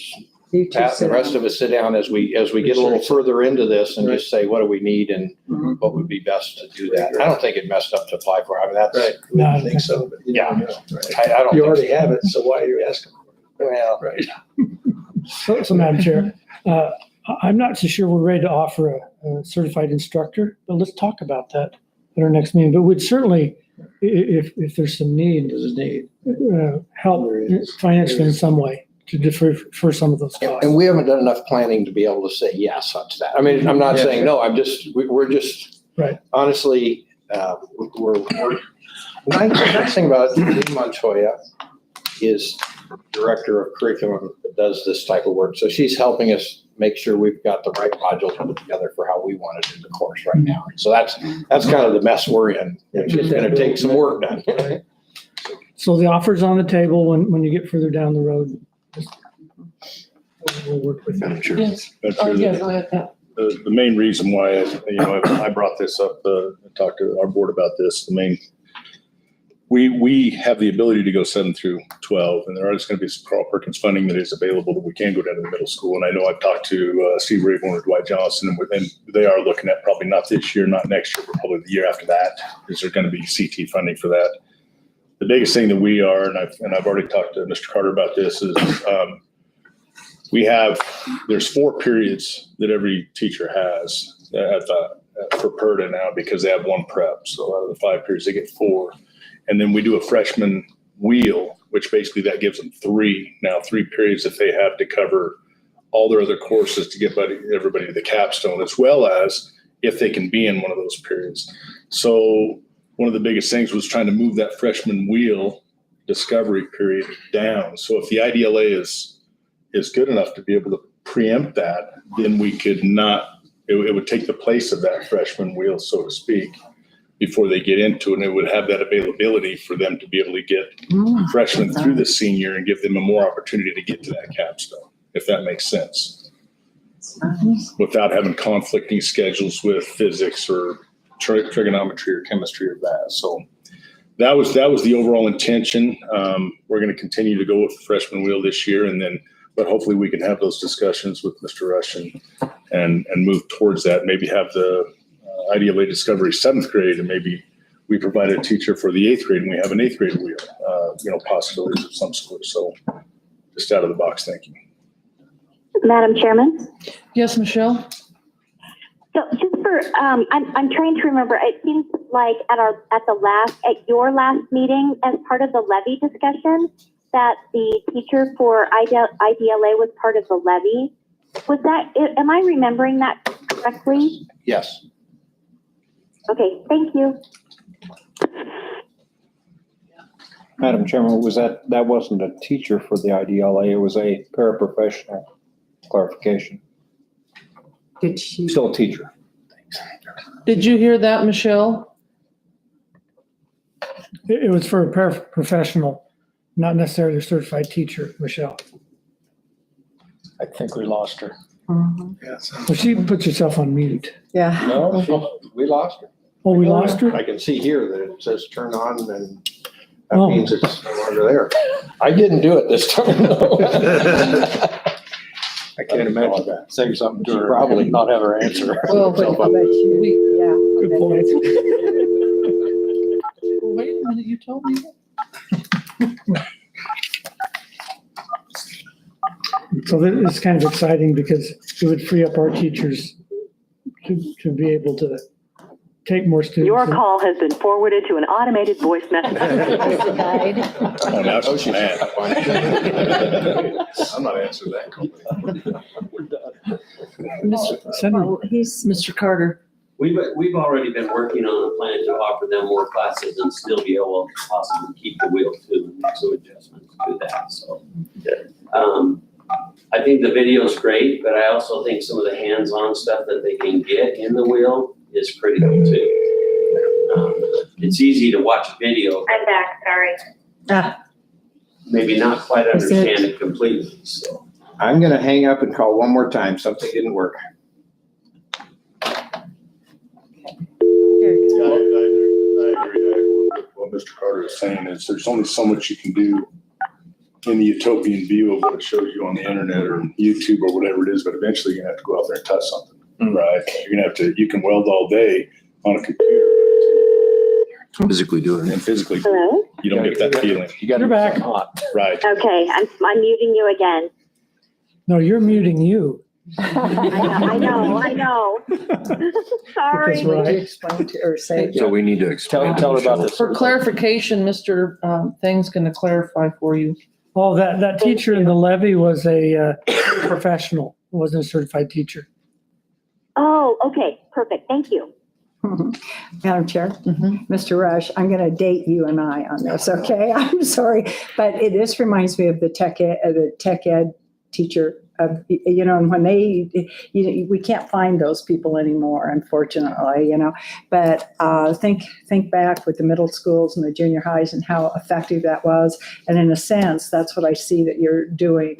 You two Pat sit and the rest down. of us sit down as we get a little further into this and just say, what do we need and what would be best to do that. I don't think it messed up to apply for. I mean, that's, Right. No, I think so. But you never Yeah. know, right? I don't. You think already so. have it, so why are you asking? Well, Right. So Madam Chair, I'm not so sure we're ready to offer a certified instructor, but let's talk about that at our next meeting. But we'd certainly, if there's some need, Does it need? help financially in some way to defer for some of those costs. and we haven't done enough planning to be able to say yes on that. I mean, I'm not Yeah. saying no, we're just. Right. Honestly, we're nice thing about Dean Montoya is director of curriculum that does this type of work. So she's helping us make sure we've got the right modules put together for how we want to do the course right now. So that's kind of the mess we're in. It's just going to take some work done. So the offer's on the table when you get further down the road. We'll work with Madam you. Chair. Yes. That's Oh, really yeah, go ahead, Pat. the main reason why, I brought this up, talked to our board about this, we have the ability to go 7 through 12, and there is going to be some Carl Perkins funding that is available that we can go down to the middle school. And I know I've talked to Steve Rayborn or Dwight Johnson, and they are looking at probably not this year, not next year, but probably the year after that. Is there going to be CT funding for that? The biggest thing that we are, and I've already talked to Mr. Carter about this, is there's 4 periods that every teacher has for PRRTA now, because they have 1 prep. So out of the 5 periods, they get 4. And then we do a freshman wheel, which basically that gives them 3 periods that they have to cover all their other courses to get everybody to the capstone, as well as if they can be in one of those periods. So one of the biggest things was trying to move that freshman wheel discovery period down. So if the IDLA is good enough to be able to preempt that, then we could not, it would take the place of that freshman wheel, so to speak, before they get into it. And it would have that availability for them to be able to get freshmen through the senior and give them a more opportunity to get to that capstone, if that makes sense, without having conflicting schedules with physics or trigonometry or chemistry or that. So that was the overall intention. We're going to continue to go with the freshman wheel this year, but hopefully we can have those discussions with Mr. Rush and move towards that. Maybe have the IDLA Discovery 7th grade, and maybe we provide a teacher for the 8th grade and we have an 8th grade wheel, possibilities of some sort. So just out of the box thinking. Madam Chairman? Yes, Michelle? So just for, I'm trying to remember, it seems like at your last meeting, as part of the levy discussion, that the teacher for IDLA was part of the levy. Was that, am I remembering that correctly? Yes. Okay, thank you. Madam Chairman, that wasn't a teacher for the IDLA, it was a paraprofessional clarification. Did she? Still a teacher. Did you hear that, Michelle? It was for a paraprofessional, not necessarily a certified teacher, Michelle. I think we lost her. Mhm. Well, she put herself on mute. Yeah. No, we lost her. Oh, we lost her? I can see here that it says turn on and that Oh. means it's no longer there. I didn't do it this time. though. I can't imagine that. Say something to her. Probably not have her answer. Well, I'll bet you, we- yeah. Good I'll bet point. you- Wait a minute, you told me that? So this is kind of exciting because it would free up our teachers to be able to take more students. Your call has been forwarded to an automated voice message. Oh, now she's mad. I'm not answering that company. Send her- Mr. Carter. We've already been working on a plan to offer them more classes and still be able to possibly keep the wheel too and make some adjustments to that, so. I think the video is great, but I also think some of the hands-on stuff that they can get in the wheel is critical too. It's easy to watch a video, I'm back, sorry. maybe not quite Is it- understand it completely, so. I'm gonna hang up and call one more time. Something didn't work. Yeah, I agree. What Mr. Carter is saying is there's only so much you can do in the utopian view of what it shows you on the internet or YouTube or whatever it is, but eventually you're gonna have to go out there and touch something, right? You're gonna have to, you can weld all day on a computer Physically doing it. and physically, Hello? you don't get that feeling, You got You're back. hot. right? Okay, I'm muting you again. No, you're muting you. I know. Sorry. That's Would right. you explain to or say? So we need to explain. Tell her about this. For clarification, Mr. Thing's going to clarify for you. Oh, that teacher in the levy was a professional, wasn't a certified teacher. Oh, okay, perfect, thank you. Madam Chair, Mr. Rush, I'm going to date you and I on this, okay? I'm sorry, but this reminds me of the tech ed teacher. And when we can't find those people anymore, unfortunately, but think back with the middle schools and the junior highs and how effective that was. And in a sense, that's what I see that you're doing.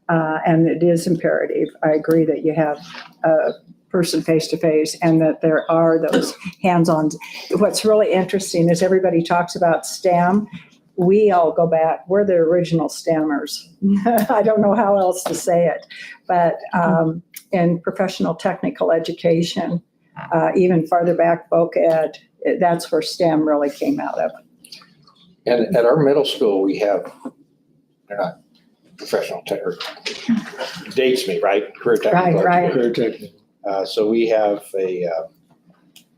And it is imperative. I agree that you have a person face-to-face and that there are those hands-on. What's really interesting is everybody talks about STEM. We all go back, we're the original STEMers. I don't know how else to say it, but in professional technical education, even farther back, voc ed, that's where STEM really came out of. And at our middle school, we have, they're not professional tech, or dates me, right? Career technical Right. education. So we have I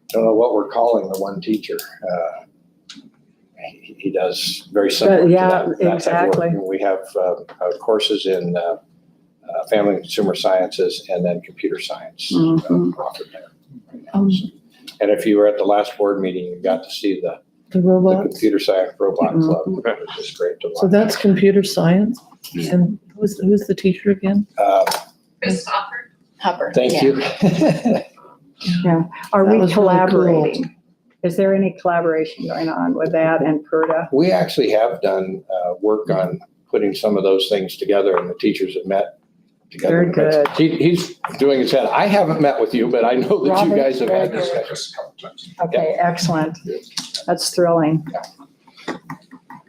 don't know what we're calling the one teacher. He does very similar to Yeah, that type of work. exactly. And we have courses in family and consumer sciences and then computer science offered there. And if you were at the last board meeting, you got to see the The robots. computer science robot club. It was just great to watch. So that's computer science. And who's the teacher again? Chris Hopper. Thank you. Are That we was really cool. collaborating? Is there any collaboration going on with that and PRRTA? We actually have done work on putting some of those things together, and the teachers have met together. Very good. He's doing his head. I haven't met with you, but I know that you Robert, guys have had very good. discussions a couple times. Okay, excellent. That's thrilling.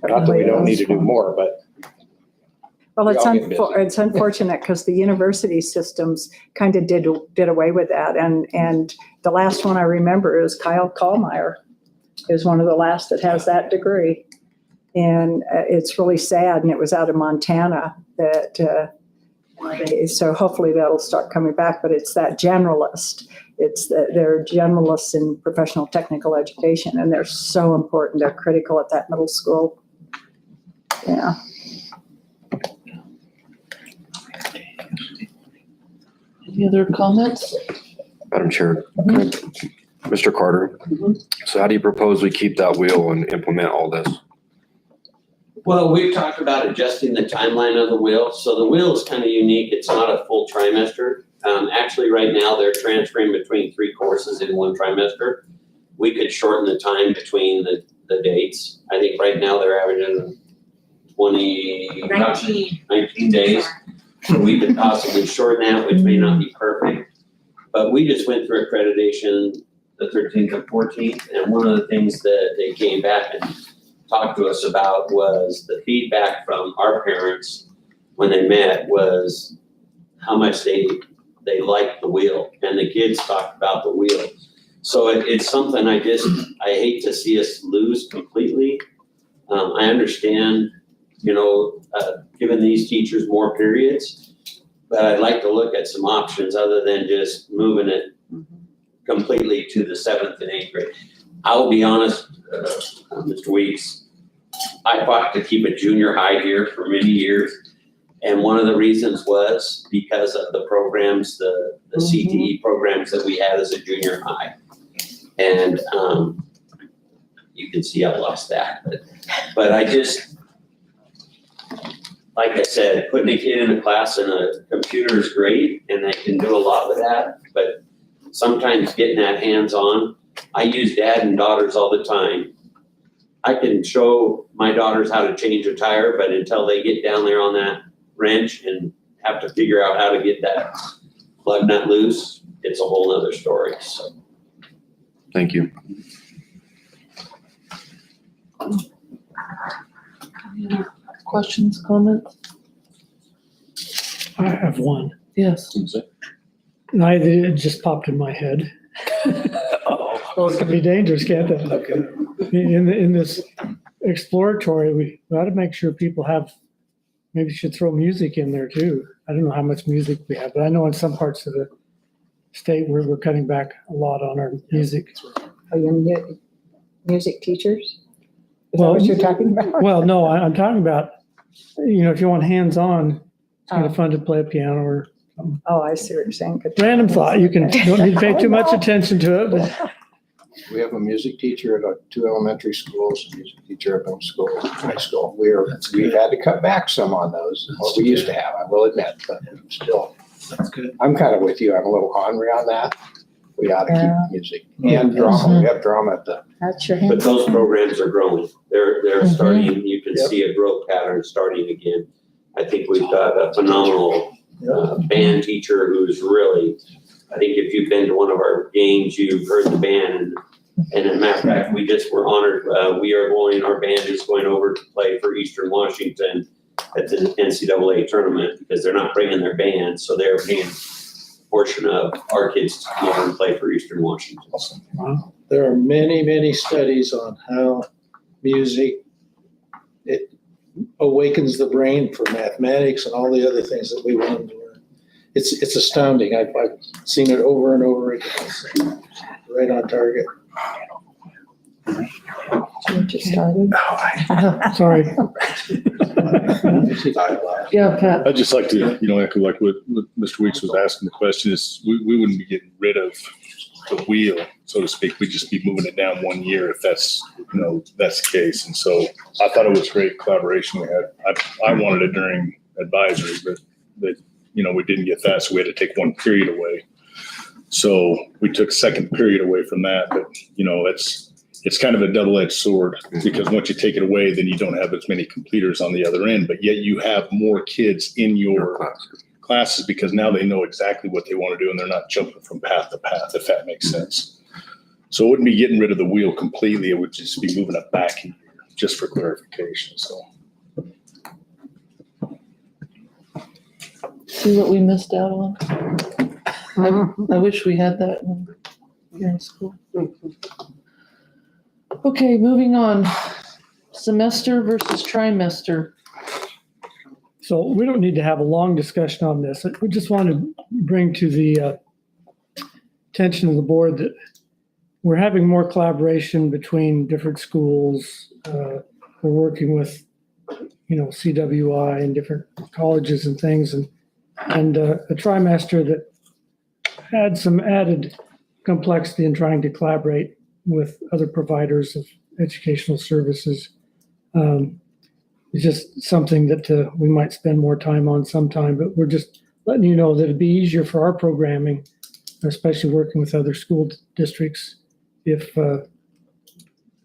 Not that we don't need to do more, but Well, We all get busy. it's unfortunate because the university systems kind of did away with that. And the last one I remember is Kyle Kallmeyer is one of the last that has that degree. And it's really sad. And it was out of Montana that, so hopefully that'll start coming back, but it's that generalist. They're generalists in professional technical education, and they're so important. They're critical at that middle school. Yeah. Any other comments? Madam Chair. Mr. Carter, so how do you propose we keep that wheel and implement all this? Well, we've talked about adjusting the timeline of the wheel. So the wheel is kind of unique. It's not a full trimester. Actually, right now, they're transferring between 3 courses in 1 trimester. We could shorten the time between the dates. I think right now they're averaging 19 days. So we could possibly shorten that, which may not be perfect. But we just went through accreditation the 13th and 14th. And one of the things that they came back and talked to us about was the feedback from our parents when they met was how much they liked the wheel, and the kids talked about the wheel. So it's something I hate to see us lose completely. I understand, giving these teachers more periods, but I'd like to look at some options other than just moving it completely to the 7th and 8th grade. I'll be honest, Mr. Weeks, I fought to keep a junior high here for many years. And one of the reasons was because of the programs, the CTE programs that we had as a junior high. And you can see I lost that. But I just, like I said, putting a kid in a class and a computer is great, and they can do a lot with that. But sometimes getting that hands-on, I use dad and daughters all the time. I can show my daughters how to change a tire, but until they get down there on that wrench and have to figure out how to get that plug nut loose, it's a whole nother story. So. Thank you. Questions, comments? I have one. Yes. It just popped in my head. Well, it can be dangerous, can't it? Okay. In this exploratory, we got to make sure people have, maybe should throw music in there too. I don't know how much music we have, but I know in some parts of the state we're cutting back a lot on our music. Are you music teachers? Is that what you're talking about? Well, no, I'm talking about, if you want hands-on, it's kind of fun to play a piano or something. Oh, I see what you're saying. Random thought. Don't need to pay too much attention to it, but We have a music teacher at 2 elementary schools, a music teacher at middle school, high school. We've had to cut back some on those, what we used to have, I will admit, but still. That's good. I'm kind of with you. I'm a little ornery on that. We ought to keep music and drama. We have drama at the. That's your But hand. those programs are growing. They're starting, you can see a growth pattern starting again. I think we've got a phenomenal band teacher who's really, I think if you've been to one of our games, you've heard the band. And as a matter of fact, we just were honored. Our band is going over to play for Eastern Washington at the NCAA tournament because they're not bringing their band. So they're paying a portion of our kids to come over and play for Eastern Washington. wow. There are many, many studies on how music, it awakens the brain for mathematics and all the other things that we want to learn. It's astounding. I've seen it over and over again. It's right on target. You just started. Sorry. Yeah, Pat. I'd just like to, echo like what Mr. Weeks was asking. The question is, we wouldn't be getting rid of the wheel, so to speak. We'd just be moving it down 1 year if that's the case. And so I thought it was great collaboration we had. I wanted it during advisory, but we didn't get that, so we had to take 1 period away. So we took 2nd period away from that, but it's kind of a double-edged sword because once you take it away, then you don't have as many completers on the other end, but yet you have more kids in your classes because now they know exactly what they want to do and they're not jumping from path to path, if that makes sense. So it wouldn't be getting rid of the wheel completely. It would just be moving it back in, just for clarification. So. See what we missed out on? I wish we had that when we were in school. Okay, moving on. Semester versus trimester. So we don't need to have a long discussion on this. We just want to bring to the attention of the board that we're having more collaboration between different schools. We're working with, CWI and different colleges and things. And a trimester that add some added complexity in trying to collaborate with other providers of educational services. It's just something that we might spend more time on sometime, but we're just letting you know that it'd be easier for our programming, especially working with other school districts, if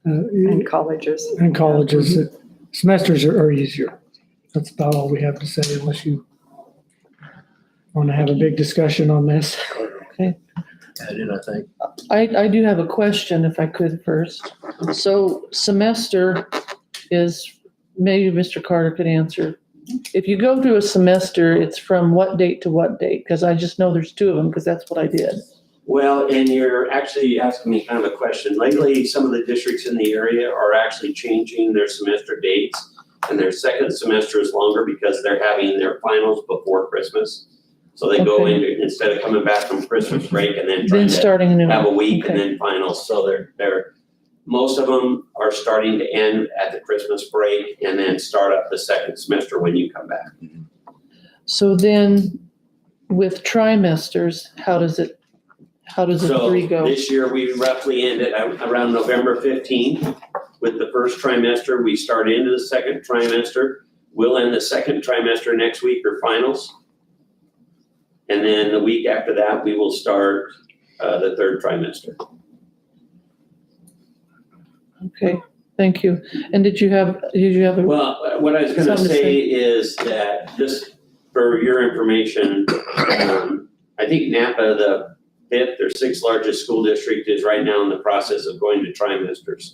And colleges. and colleges, semesters are easier. That's about all we have to say, unless you want to have a big discussion on this. I did, I think. I do have a question if I could first. So semester is, maybe Mr. Carter could answer. If you go through a semester, it's from what date to what date? Because I just know there's two of them, because that's what I did. Well, and you're actually asking me kind of a question. Lately, some of the districts in the area are actually changing their semester dates, and their second semester is longer because they're having their finals before Christmas. So they go Okay. into, instead of coming back from Christmas break and then Then trying to starting a new. have a week and Okay. then finals. So they're, most of them are starting to end at the Christmas break and then start up the second semester when you come back. So then with trimesters, how does the three So go? this year, we roughly ended around November 15th with the first trimester. We start into the second trimester. We'll end the second trimester next week or finals. And then the week after that, we will start the third trimester. Okay, thank you. And did you have a? Well, what I was gonna Something to say is that, just for your information, I think Napa, the fifth or sixth largest school district, is right now in the process of going to trimesters.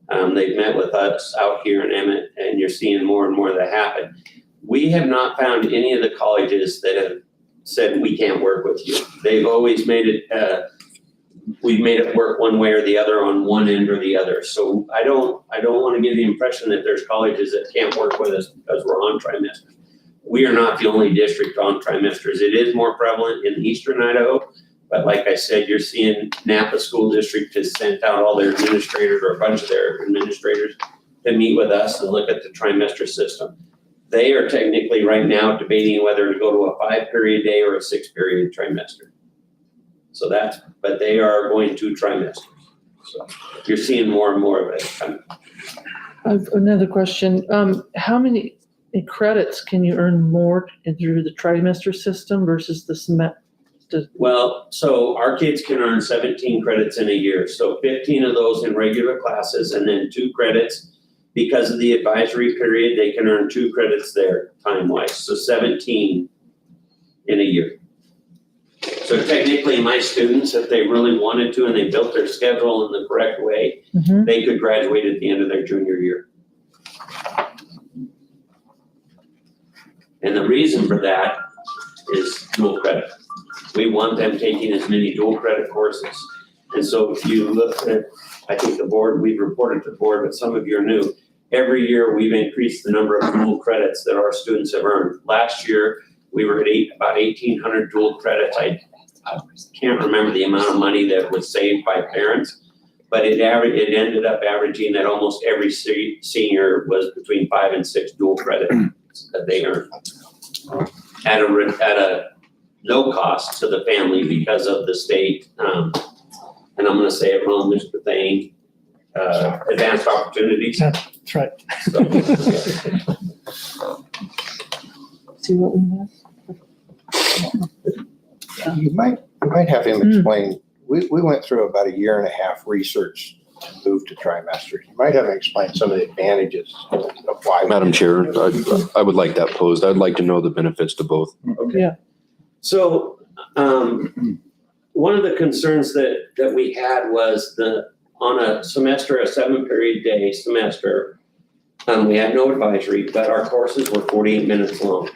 They've met with us out here in Emmett, and you're seeing more and more of that happen. We have not found any of the colleges that have said, we can't work with you. They've always made it, we've made it work one way or the other on one end or the other. So I don't want to give the impression that there's colleges that can't work with us because we're on trimesters. We are not the only district on trimesters. It is more prevalent in eastern Idaho, but like I said, you're seeing Napa School District has sent out all their administrators, or a bunch of their administrators, to meet with us and look at the trimester system. They are technically right now debating whether to go to a 5-period day or a 6-period trimester. So but they are going to trimesters. So you're seeing more and more of it coming. I've another question. How many credits can you earn more through the trimester system versus the semester? Well, so our kids can earn 17 credits in a year. So 15 of those in regular classes, and then 2 credits. Because of the advisory period, they can earn 2 credits there time-wise. So 17 in a year. So technically, my students, if they really wanted to and they built their schedule in the correct way, they could graduate at the end of their junior year. And the reason for that is dual credit. We want them taking as many dual credit courses. And so if you look at, I think the board, we've reported to the board, but some of you are new. Every year, we've increased the number of dual credits that our students have earned. Last year, we were at about 1,800 dual credits. I can't remember the amount of money that was saved by parents, but it ended up averaging that almost every senior was between 5 and 6 dual credits that they earned at a no cost to the family because of the state. And I'm going to say it wrong, Mr. Thane, advanced opportunities. That's right. See what we have? You might have him explain, we went through about 1.5 years research to move to trimesters. You might have him explain some of the advantages of why. Madam Chair, I would like that posed. I'd like to know the benefits to both. Okay. Yeah. So, one of the concerns that we had was on a semester, a 7-period day semester, we had no advisory, but our courses were 48 minutes long.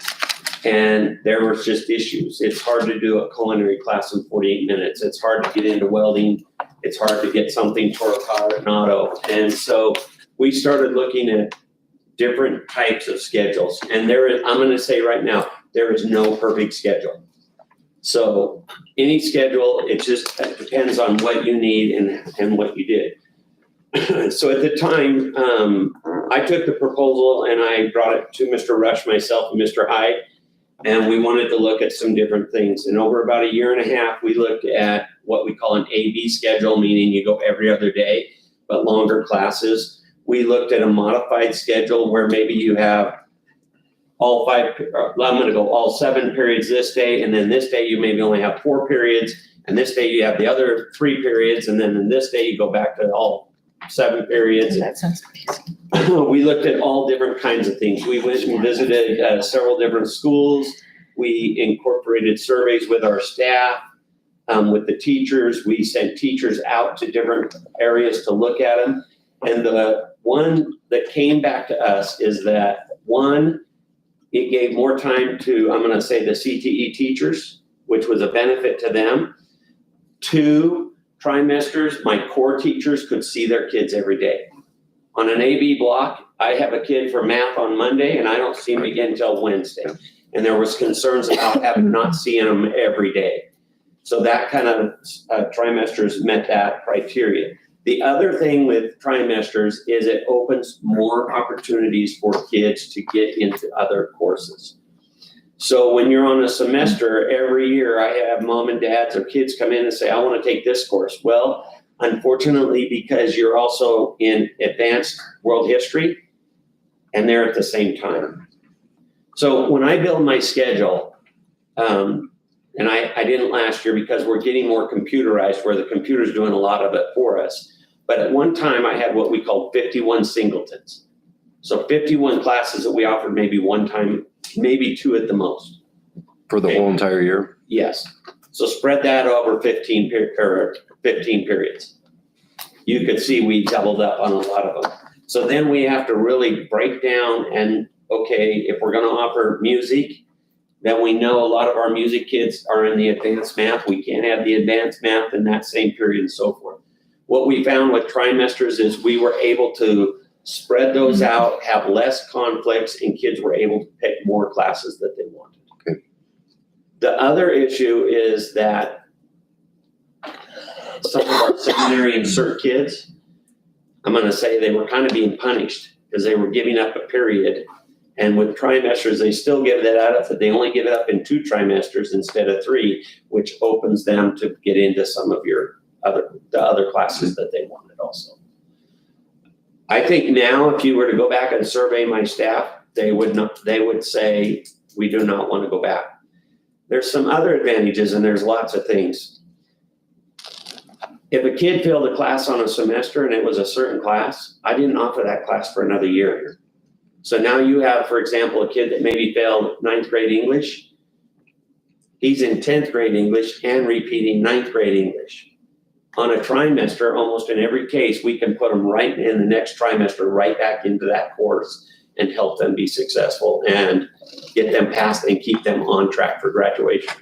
And there was just issues. It's hard to do a culinary class in 48 minutes. It's hard to get into welding. It's hard to get something tortilla and auto. And so we started looking at different types of schedules. And I'm going to say right now, there is no perfect schedule. So any schedule, it just depends on what you need and what you did. So at the time, I took the proposal and I brought it to Mr. Rush, myself, and Mr. Hyde. And we wanted to look at some different things. And over about a year and a half, we looked at what we call an AB schedule, meaning you go every other day, but longer classes. We looked at a modified schedule where maybe you have all 7 periods this day, and then this day you maybe only have 4 periods, and this day you have the other 3 periods, and then in this day you go back to all 7 periods. That sounds confusing. We looked at all different kinds of things. We went and visited several different schools. We incorporated surveys with our staff, with the teachers. We sent teachers out to different areas to look at them. And the one that came back to us is that, one, it gave more time to, I'm going to say, the CTE teachers, which was a benefit to them. 2 trimesters, my core teachers could see their kids every day. On an AB block, I have a kid for math on Monday, and I don't see him again until Wednesday. And there was concerns about having not seeing them every day. So that kind of trimesters met that criteria. The other thing with trimesters is it opens more opportunities for kids to get into other courses. So when you're on a semester, every year I have mom and dads or kids come in and say, I want to take this course. Well, unfortunately, because you're also in advanced world history, and they're at the same time. So when I build my schedule, and I didn't last year because we're getting more computerized where the computer's doing a lot of it for us. But at one time I had what we called 51 singletons. So 51 classes that we offered maybe one time, maybe 2 at the most. For the whole entire year? Yes. So spread that over 15 periods. You could see we doubled up on a lot of them. So then we have to really break down and, okay, if we're going to offer music, then we know a lot of our music kids are in the advanced math. We can't have the advanced math in that same period and so forth. What we found with trimesters is we were able to spread those out, have less conflicts, and kids were able to pick more classes that they wanted. Okay. The other issue is that some of our seminary insert kids, I'm going to say they were kind of being punished because they were giving up a period. And with trimesters, they still give that up, but they only give it up in 2 trimesters instead of 3, which opens them to get into some of the other classes that they wanted also. I think now if you were to go back and survey my staff, they would say, we do not want to go back. There's some other advantages, and there's lots of things. If a kid failed a class on a semester and it was a certain class, I didn't offer that class for another year. So now you have, for example, a kid that maybe failed 9th grade English. He's in 10th grade English and repeating 9th grade English. On a trimester, almost in every case, we can put them right in the next trimester, right back into that course and help them be successful and get them past and keep them on track for graduation.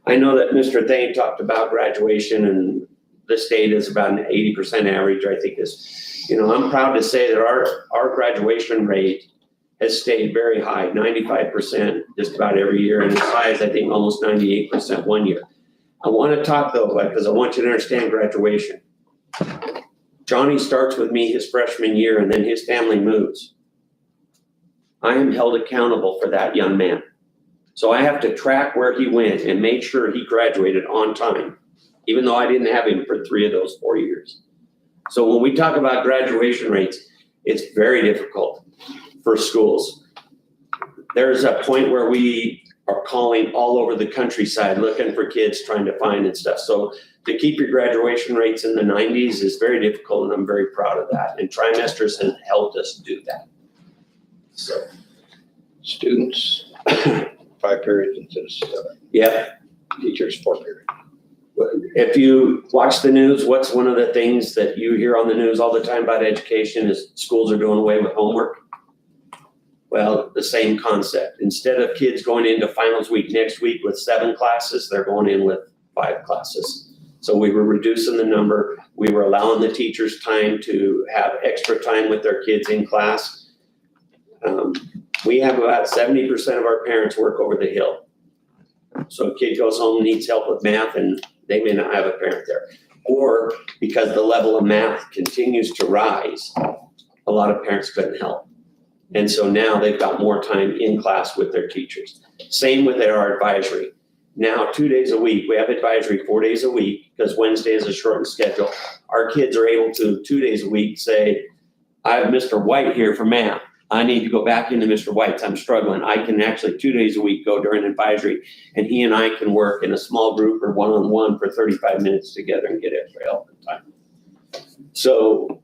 I know that Mr. Thane talked about graduation, and the state is about an 80% average, I think is, I'm proud to say that our graduation rate has stayed very high, 95% just about every year, and as high as I think almost 98% one year. I want to talk though, because I want you to understand graduation. Johnny starts with me his freshman year, and then his family moves. I am held accountable for that young man. So I have to track where he went and make sure he graduated on time, even though I didn't have him for 3 of those 4 years. So when we talk about graduation rates, it's very difficult for schools. There's a point where we are calling all over the countryside looking for kids, trying to find and stuff. So to keep your graduation rates in the 90s is very difficult, and I'm very proud of that. And trimesters have helped us do that. So Students, 5 periods instead of 7. yeah. Teachers, 4 periods. If you watch the news, what's one of the things that you hear on the news all the time about education is schools are doing away with homework. Well, the same concept. Instead of kids going into finals week next week with 7 classes, they're going in with 5 classes. So we were reducing the number. We were allowing the teachers time to have extra time with their kids in class. We have about 70% of our parents work over the hill. So a kid goes home and needs help with math, and they may not have a parent there. Or because the level of math continues to rise, a lot of parents couldn't help. And so now they've got more time in class with their teachers. Same with our advisory. Now, 2 days a week, we have advisory 4 days a week because Wednesday is a shortened schedule. Our kids are able to 2 days a week say, I have Mr. White here for math. I need to go back into Mr. White's. I'm struggling. I can actually 2 days a week go during advisory, and he and I can work in a small group or one-on-one for 35 minutes together and get extra help and time. So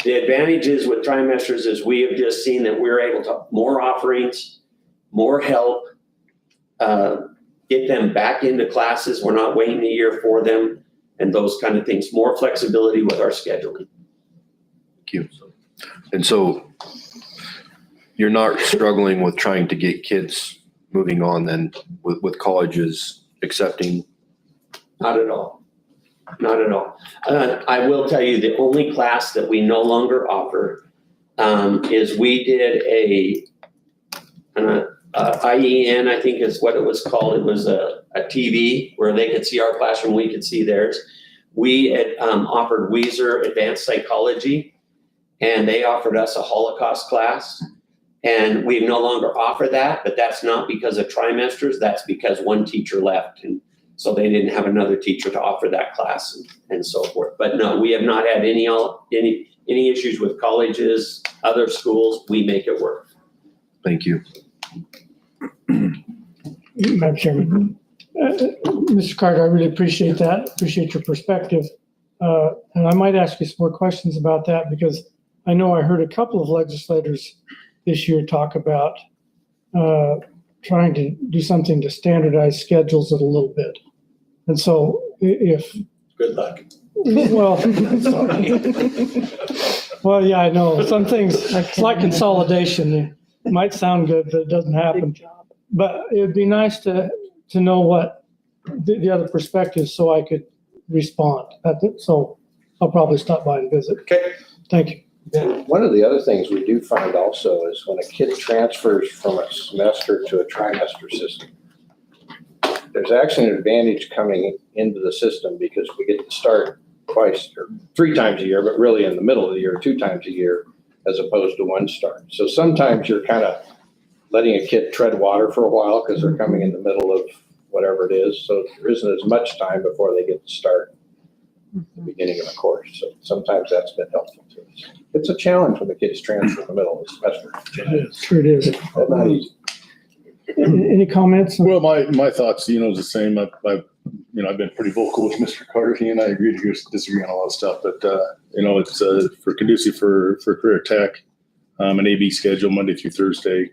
the advantages with trimesters is we have just seen that we're able to more offerings, more help, get them back into classes. We're not waiting a year for them and those kind of things. More flexibility with our scheduling. Thank you. And so you're not struggling with trying to get kids moving on then with colleges accepting? Not at all. Not at all. I will tell you the only class that we no longer offer is we did IEN, I think is what it was called. It was a TV where they could see our classroom, we could see theirs. We had offered Weiser Advanced Psychology, and they offered us a Holocaust class. And we no longer offer that, but that's not because of trimesters. That's because one teacher left, and so they didn't have another teacher to offer that class and so forth. But no, we have not had any issues with colleges, other schools. We make it work. Thank you. Madam Chairman. Mr. Carter, I really appreciate that. Appreciate your perspective. And I might ask you some more questions about that because I know I heard a couple of legislators this year talk about trying to do something to standardize schedules a little bit. And so if... Good luck. Well, well, yeah, I know. Some things, it's like consolidation. It might sound good, but it doesn't happen. But it'd be nice to know what the other perspectives so I could respond. So I'll probably stop by and visit. Okay. Thank you. And one of the other things we do find also is when a kid transfers from a semester to a trimester system, there's actually an advantage coming into the system because we get to start twice or 3 times a year, but really in the middle of the year, 2 times a year, as opposed to one start. So sometimes you're kind of letting a kid tread water for a while because they're coming in the middle of whatever it is. So there isn't as much time before they get to start the beginning of the course. So sometimes that's been helpful to us. It's a challenge when the kids transfer in the middle of the semester. Sure it is. That's not easy. Any comments? Well, my thoughts, is the same. I've been pretty vocal with Mr. Carter. He and I agree to disagree on a lot of stuff, but it's for conducive for career tech, an AB schedule Monday through Thursday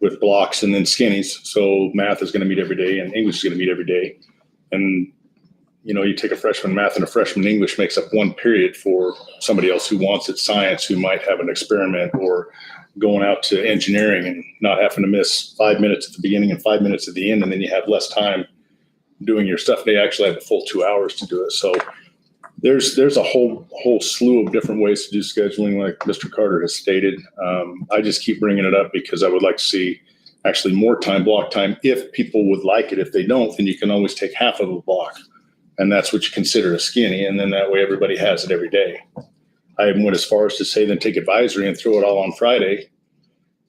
with blocks and then skinnies. So math is going to meet every day and English is going to meet every day. And you take a freshman math and a freshman English makes up one period for somebody else who wants it, science, who might have an experiment or going out to engineering and not having to miss 5 minutes at the beginning and 5 minutes at the end. And then you have less time doing your stuff. They actually have a full 2 hours to do it. So there's a whole slew of different ways to do scheduling, like Mr. Carter has stated. I just keep bringing it up because I would like to see actually more time, block time, if people would like it. If they don't, then you can always take half of a block. And that's what you consider a skinny. And then that way everybody has it every day. I even went as far as to say, then take advisory and throw it all on Friday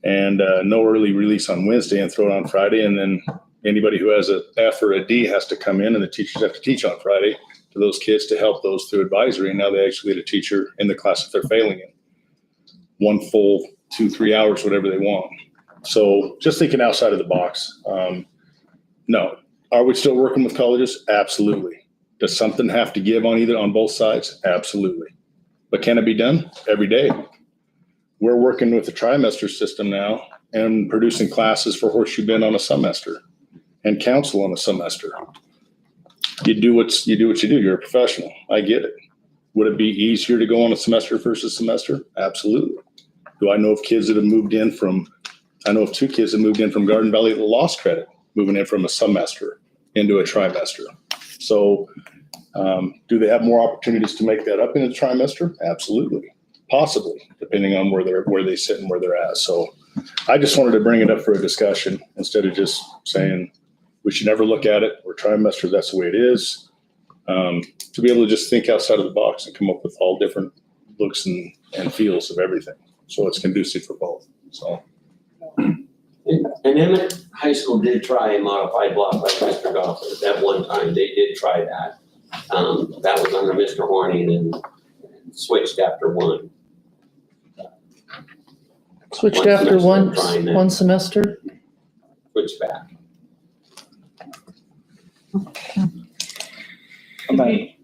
and no early release on Wednesday and throw it on Friday. And then anybody who has a F or a D has to come in and the teachers have to teach on Friday to those kids to help those through advisory. And now they actually get a teacher in the class if they're failing in one full 2-3 hours, whatever they want. So just thinking outside of the box. No. Are we still working with colleges? Absolutely. Does something have to give on both sides? Absolutely. But can it be done? Every day. We're working with the trimester system now and producing classes for Horseshoe Bend on a semester and council on a semester. You do what you do. You're a professional. I get it. Would it be easier to go on a semester versus semester? Absolutely. Do I know of kids that have moved in I know of 2 kids that moved in from Garden Valley that lost credit, moving in from a semester into a trimester. So do they have more opportunities to make that up in a trimester? Absolutely. Possibly, depending on where they sit and where they're at. So I just wanted to bring it up for a discussion instead of just saying we should never look at it. We're trimesters, that's the way it is. To be able to just think outside of the box and come up with all different looks and feels of everything. So it's conducive for both. So, And Emmett High School did try a modified block like Mr. Goff at one time. They did try that. That was under Mr. Horning and switched after one. Switched One after semester, trying that. one semester? Switched back.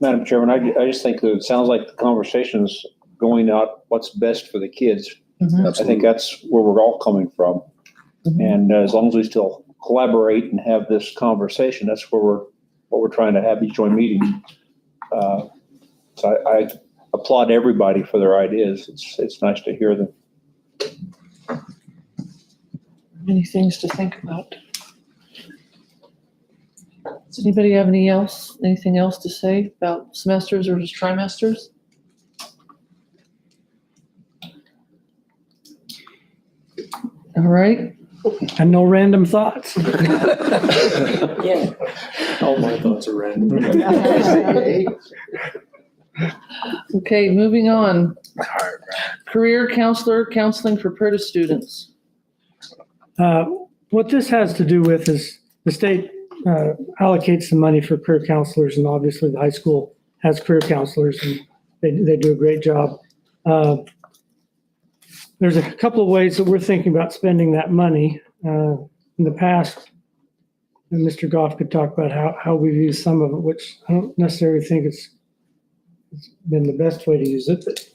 Madam Chairman, I just think that it sounds like the conversation's going out what's best for the kids. Mhm. I think that's where we're all coming from. Mhm. And as long as we still collaborate and have this conversation, that's what we're trying to have each joint meeting. So I applaud everybody for their ideas. It's nice to hear them. Many things to think about. Does anybody have anything else to say about semesters or just trimesters? All right. And no random thoughts. All my thoughts are random. Okay, moving on. Career counselor, counseling for Purdue students. What this has to do with is the state allocates some money for career counselors, and obviously the high school has career counselors, and they do a great job. There's a couple of ways that we're thinking about spending that money. In the past, and Mr. Goff could talk about how we've used some of it, which I don't necessarily think it's been the best way to use it, but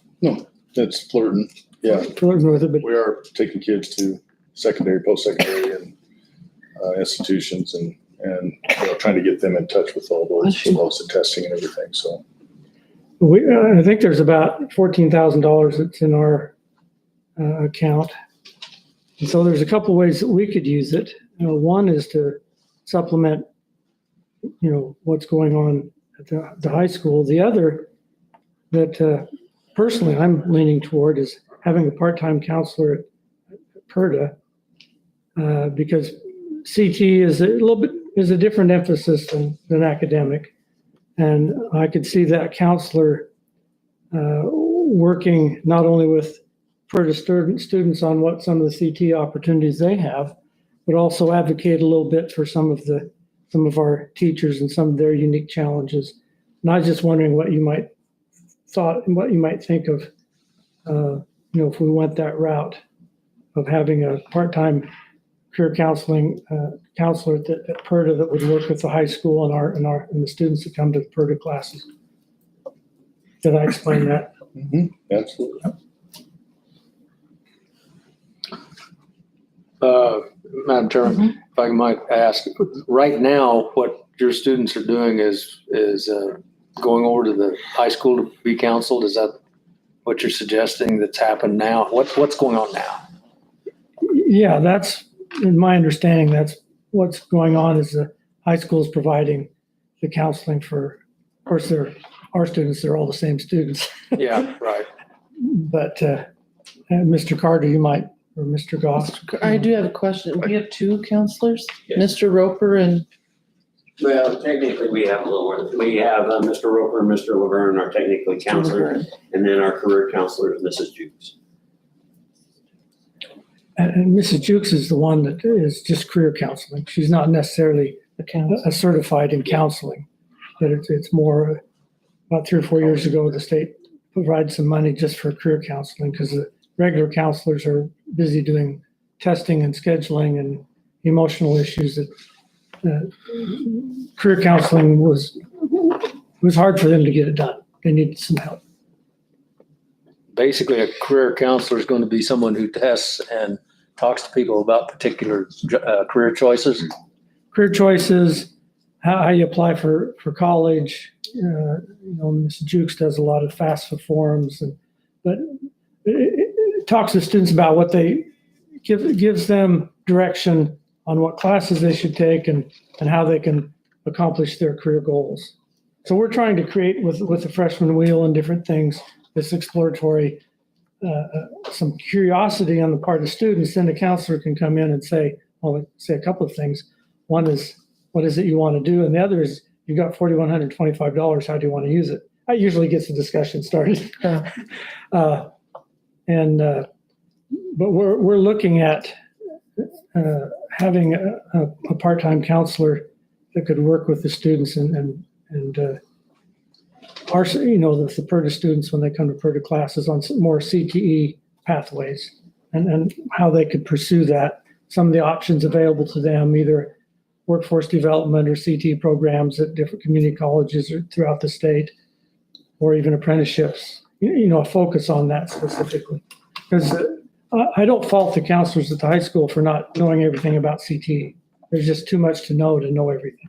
it's flirting. Yeah, flirting with it, but we are taking kids to secondary, post-secondary and institutions and trying to get them in touch with all those, as well as the testing and everything. So I think there's about $14,000 that's in our account. And so there's a couple ways that we could use it. One is to supplement, what's going on at the high school. The other that personally I'm leaning toward is having a part-time counselor at PRRTA because CT is a different emphasis than academic. And I could see that counselor working not only with PRRTA students on what some of the CT opportunities they have, but also advocate a little bit for some of our teachers and some of their unique challenges. And I was just wondering what you might think of, if we went that route of having a part-time career counselor at PRRTA that would work with the high school and the students that come to the PRRTA classes. Did I explain that? mm-hmm. Absolutely. Madam Chairman, if I might ask, right now, what your students are doing is going over to the high school to be counseled. Is that what you're suggesting that's happened now? What's going on now? Yeah, that's, in my understanding, that's what's going on is the high school is providing the counseling for, of course, they're our students, they're all the same students. Yeah, right. But Mr. Carter, you might, or Mr. Goff. I do have a question. We have two counselors, Yes. Mr. Roper and, Well, technically, we have a little more. We have Mr. Roper and Mr. Laverne are technically counselors, and then our career counselor is Mrs. Jukes. And Mrs. Jukes is the one that is just career counseling. She's not necessarily a certified in counseling, but it's more, about 3 or 4 years ago, the state provided some money just for career counseling because the regular counselors are busy doing testing and scheduling and emotional issues that career counseling was hard for them to get it done. They needed some help. Basically, a career counselor is going to be someone who tests and talks to people about particular career choices. Career choices, how you apply for college. Mrs. Jukes does a lot of FAFSA forums, but it talks to students about what they gives them direction on what classes they should take and how they can accomplish their career goals. So we're trying to create with the freshman wheel and different things, this exploratory, some curiosity on the part of students. Then the counselor can come in and say a couple of things. One is, what is it you want to do? And the other is, you've got $4,125. How do you want to use it? That usually gets the discussion started. But we're looking at having a part-time counselor that could work with the students and our, the Purdue students when they come to Purdue classes on some more CTE pathways and how they could pursue that. Some of the options available to them, either workforce development or CTE programs at different community colleges or throughout the state, or even apprenticeships, a focus on that specifically. Because I don't fault the counselors at the high school for not knowing everything about CTE. There's just too much to know everything.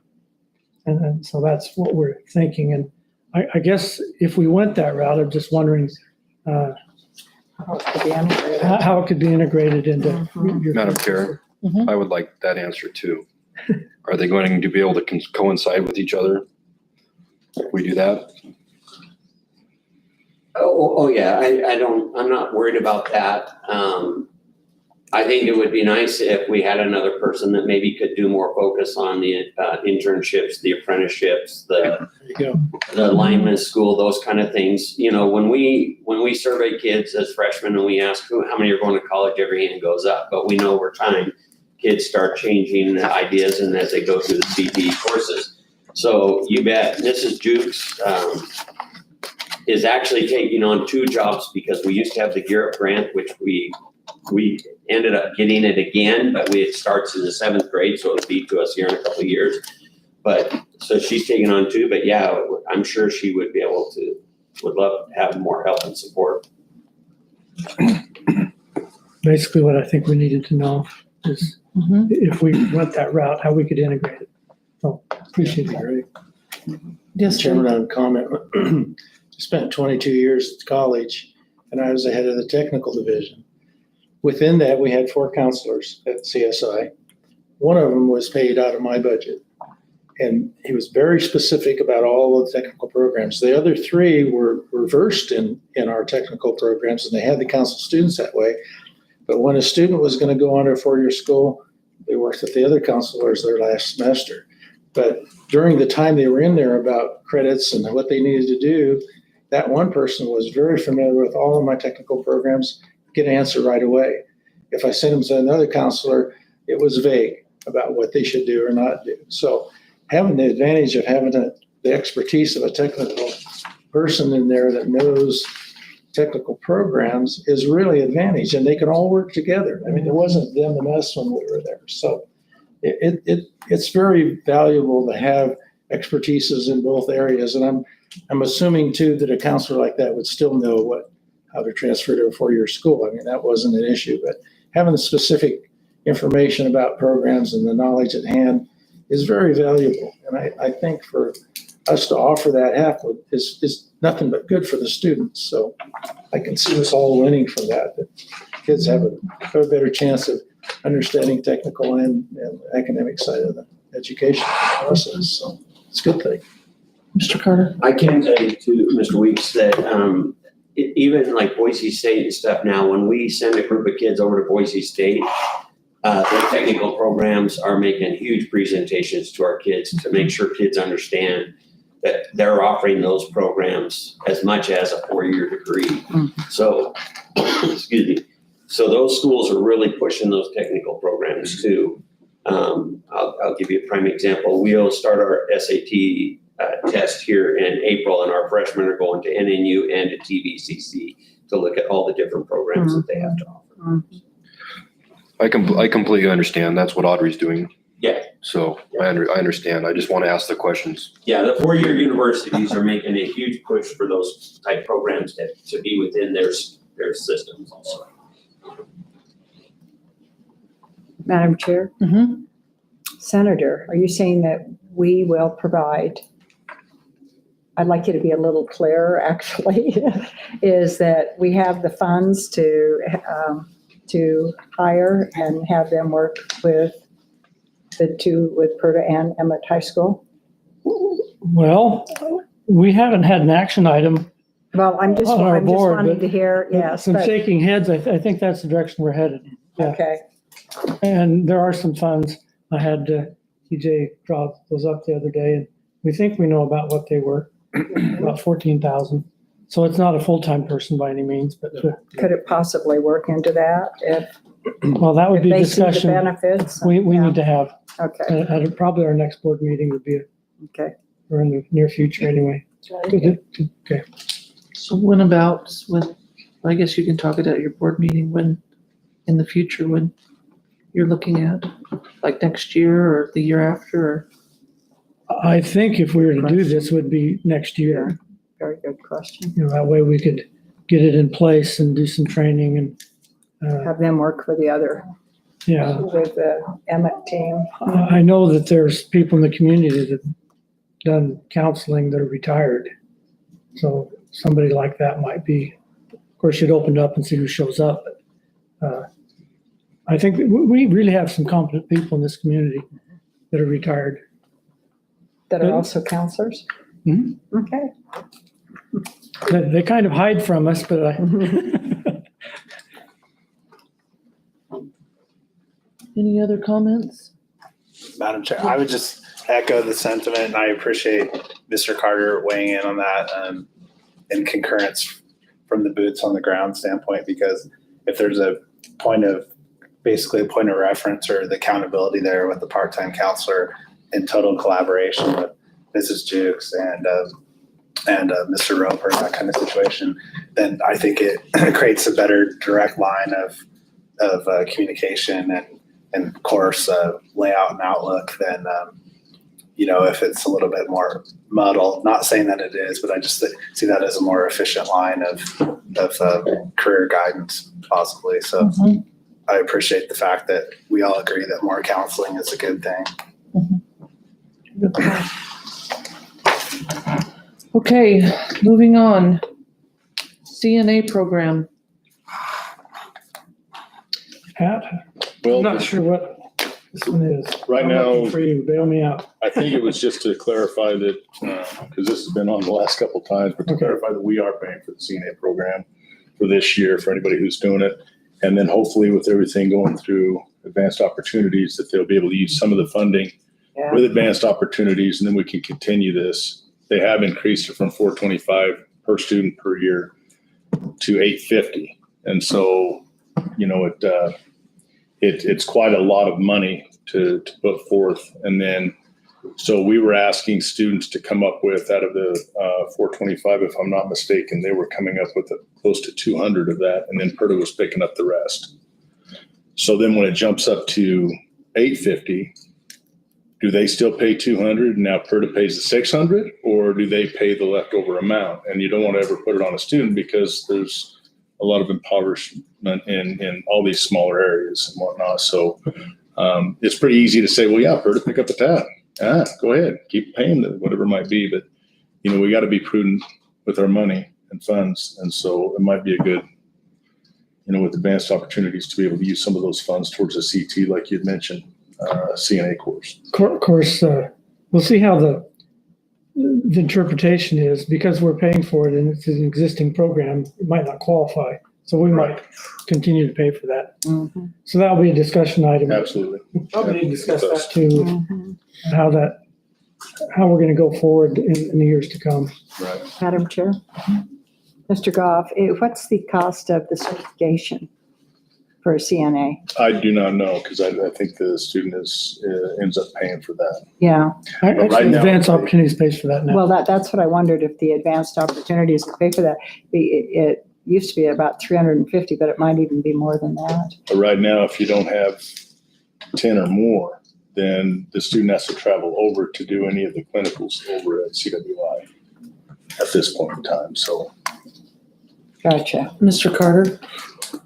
And so that's what we're thinking. And I guess if we went that route, I'm just wondering How it could be integrated. how it could be integrated into your. Madam Chair, Mhm. I would like that answer too. Are they going to be able to coincide with each other? If we do that? Yeah, I'm not worried about that. I think it would be nice if we had another person that maybe could do more focus on the internships, the apprenticeships, There you go. the lineman school, those kind of things. When we survey kids as freshmen and we ask how many are going to college, every hand goes up. But we know over time, kids start changing ideas and as they go through the CTE courses. So you bet Mrs. Jukes is actually taking on 2 jobs because we used to have the Gear Up grant, which we ended up getting it again, but it starts in the 7th grade, so it'll be to us here in a couple of years. But so she's taking on 2, but yeah, I'm sure she would be able to, would love to have more help and support. Basically what I think we needed to know is Mhm. if we went that route, how we could integrate it. So appreciate that. Great. Yes, Chairman, Jim. I have a comment. Spent 22 years at college and I was the head of the technical division. Within that, we had 4 counselors at CSI. One of them was paid out of my budget. And he was very specific about all of the technical programs. The other 3 were versed in our technical programs and they had to counsel students that way. But when a student was going to go on to a 4-year school, they worked with the other counselors their last semester. But during the time they were in there about credits and what they needed to do, that one person was very familiar with all of my technical programs, get an answer right away. If I sent them to another counselor, it was vague about what they should do or not do. So having the advantage of having the expertise of a technical person in there that knows technical programs is really an advantage, and they can all work together. I mean, it wasn't them and us when we were there. So it's very valuable to have expertises in both areas. And I'm assuming too that a counselor like that would still know how to transfer to a 4-year school. I mean, that wasn't an issue, but having the specific information about programs and the knowledge at hand is very valuable. And I think for us to offer that half is nothing but good for the students. So I can see us all winning from that kids have a better chance of understanding technical and academic side of the education process. So it's a good thing. Mr. Carter? I can tell you too, Mr. Weeks, that even like Boise State and stuff now, when we send a group of kids over to Boise State, their technical programs are making huge presentations to our kids to make sure kids understand that they're offering those programs as much as a 4-year degree. So, excuse me. So those schools are really pushing those technical programs too. I'll give you a prime example. We'll start our SAT test here in April, and our freshmen are going to NNU and to TVCC to look at all the different programs that they have to offer. I completely understand. That's what Audrey's doing. Yeah. So I understand. I just want to ask the questions. Yeah, the 4-year universities are making a huge push for those type programs to be within their systems also. Madam Chair? Mhm. Senator, are you saying that we will provide, I'd like you to be a little clearer actually, is that we have the funds to hire and have them work with the 2 with Purdue and Emmett High School? Well, we haven't had an action item Well, I'm just on our board, wanting but to hear, yes, some but, shaking heads. I think that's the direction we're headed. Yeah. okay. And there are some funds. I had TJ draw those up the other day, and we think we know about what they were, about 14,000. So it's not a full-time person by any means, but, Could it possibly work into that if well, that would be they see the discussion benefits? we Yeah. need to have. Okay, At probably our next board meeting would be, okay. or in the near future anyway. Okay. So I guess you can talk it at your board meeting when, in the future, when you're looking at, like next year or the year after, or I think if we were to do this, would be next year. Very good question. You know, that way we could get it in place and do some training and, Have them work for the other, yeah. with the Emmett team. I know that there's people in the community that have done counseling that are retired. So somebody like that might be, of course, you'd open it up and see who shows up. But I think that we really have some competent people in this community that are retired. That are also counselors? Mhm. Okay. They kind of hide from us, but any other comments? Madam Chair, I would just echo the sentiment, and I appreciate Mr. Carter weighing in on that in concurrence from the boots on the ground standpoint, because if there's basically a point of reference or the accountability there with the part-time counselor in total collaboration with Mrs. Jukes and Mr. Roper, that kind of situation, then I think it creates a better direct line of communication and of course, layout and outlook than, if it's a little bit more muddled. Not saying that it is, but I just see that as a more efficient line of career guidance possibly. So I appreciate the fact that we all agree that more counseling is a good thing. Okay, moving on. CNA program. Pat, I'm not sure what this one is. Right I'm now- looking for you, bail me out. I think it was just to clarify that, because this has been on the last couple of times, but to Okay. clarify that we are paying for the CNA program for this year for anybody who's doing it. And then hopefully with everything going through advanced opportunities, that they'll be able to use some of the funding Yeah. with advanced opportunities, and then we can continue this. They have increased it from $425 per student per year to $850. And so, it's quite a lot of money to put forth. And then, so we were asking students to come up with, out of the 425, if I'm not mistaken, they were coming up with close to 200 of that. And then Purdue was picking up the rest. So then when it jumps up to $850, do they still pay 200 and now Purdue pays the 600, or do they pay the leftover amount? And you don't want to ever put it on a student because there's a lot of impoverishment in all these smaller areas and whatnot. So it's pretty easy to say, well, yeah, Purdue, pick up the tab. Go ahead, keep paying whatever it might be. But, we got to be prudent with our money and funds. And so it might be a good, with advanced opportunities to be able to use some of those funds towards a CT, like you'd mentioned, CNA course. Of course, we'll see how the interpretation is, because we're paying for it and it's an existing program, it might not qualify. So we might continue to pay for that. Mm-hmm. So that'll be a discussion item. Absolutely. Probably need to discuss that too, Mm-hmm. how we're going to go forward in the years to come. Right. Madam Chair? Mr. Goff, what's the cost of the certification for a CNA? I do not know, because I think the student ends up paying for that. Yeah, right Actually, now, Advanced Opportunities pays for that now. well, that's what I wondered, if the advanced opportunities would pay for that. It used to be about 350, but it might even be more than that. But right now, if you don't have 10 or more, then the student has to travel over to do any of the clinicals over at CWI at this point in time. So Gotcha. Mr. Carter?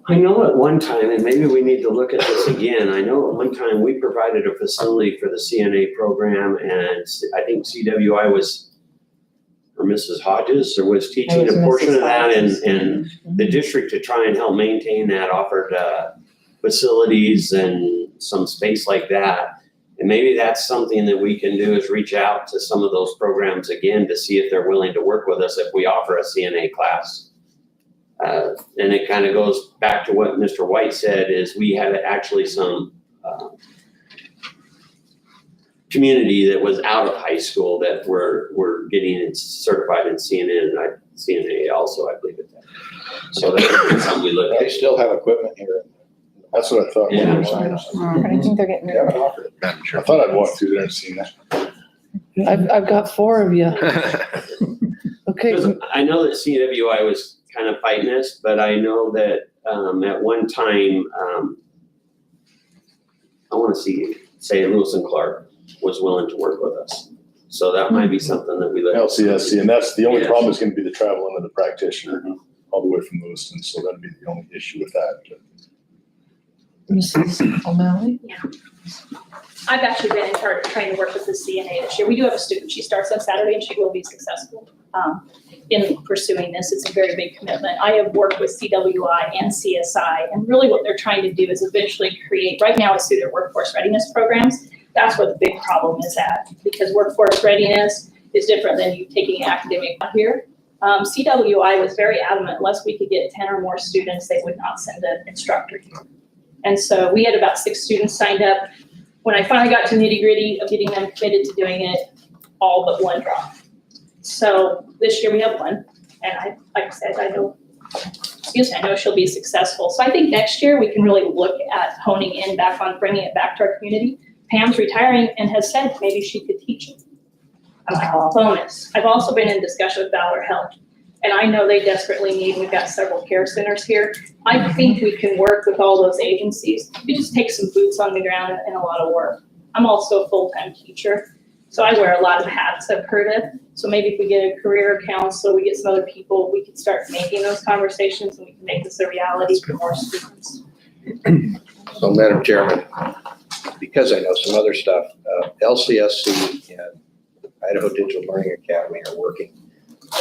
I know at one time, and maybe we need to look at this again, I know at one time we provided a facility for the CNA program, and I think CWI was, or Mrs. Hodges, or was teaching It was a portion Mrs. of that, Hodges. and the district, to try and help maintain that, offered facilities and some space like that. And maybe that's something that we can do, is reach out to some of those programs again to see if they're willing to work with us if we offer a CNA class. And it kind of goes back to what Mr. White said, is we have actually some community that was out of high school that were getting it certified in CNA and CNA also, I believe it. So that's something we look They at. still have equipment here. That's what I thought. when Yeah. you were signing up. I think they're getting They haven't offered it. Madam I Chair. thought I'd walked through there and seen that. I've got 4 of you. Okay, Because I know that CWI was kind of fighting this, but I know that at one time, I want to say Lewis and Clark was willing to work with us. So that might be something that we look. LCSC, and that's the only Yes. problem is going to be the travel under the practitioner all the way from Lewiston. So that'd be the only issue with that. Mrs. O'Malley? I've actually been in charge of trying to work with the CNA this year. We do have a student. She starts on Saturday and she will be successful in pursuing this. It's a very big commitment. I have worked with CWI and CSI, and really what they're trying to do is eventually create, right now it's through their workforce readiness programs. That's where the big problem is at, because workforce readiness is different than you taking academic out here. CWI was very adamant, unless we could get 10 or more students, they would not send an instructor here. And so we had about 6 students signed up. When I finally got to nitty gritty of getting them committed to doing it, all but 1 dropped. So this year we have 1, and like I said, I know she'll be successful. So I think next year we can really look at honing in back on bringing it back to our community. Pam's retiring and has said maybe she could teach it. I'm like, bonus. I've also been in discussion with Valor Health, and I know they desperately need, we've got several care centers here. I think we can work with all those agencies. It just takes some boots on the ground and a lot of work. I'm also a full-time teacher, so I wear a lot of hats, I've heard it. So maybe if we get a career counselor, we get some other people, we can start making those conversations and we can make this a reality for more students. So, Madam Chairman, because I know some other stuff, LCSC and Idaho Digital Learning Academy are working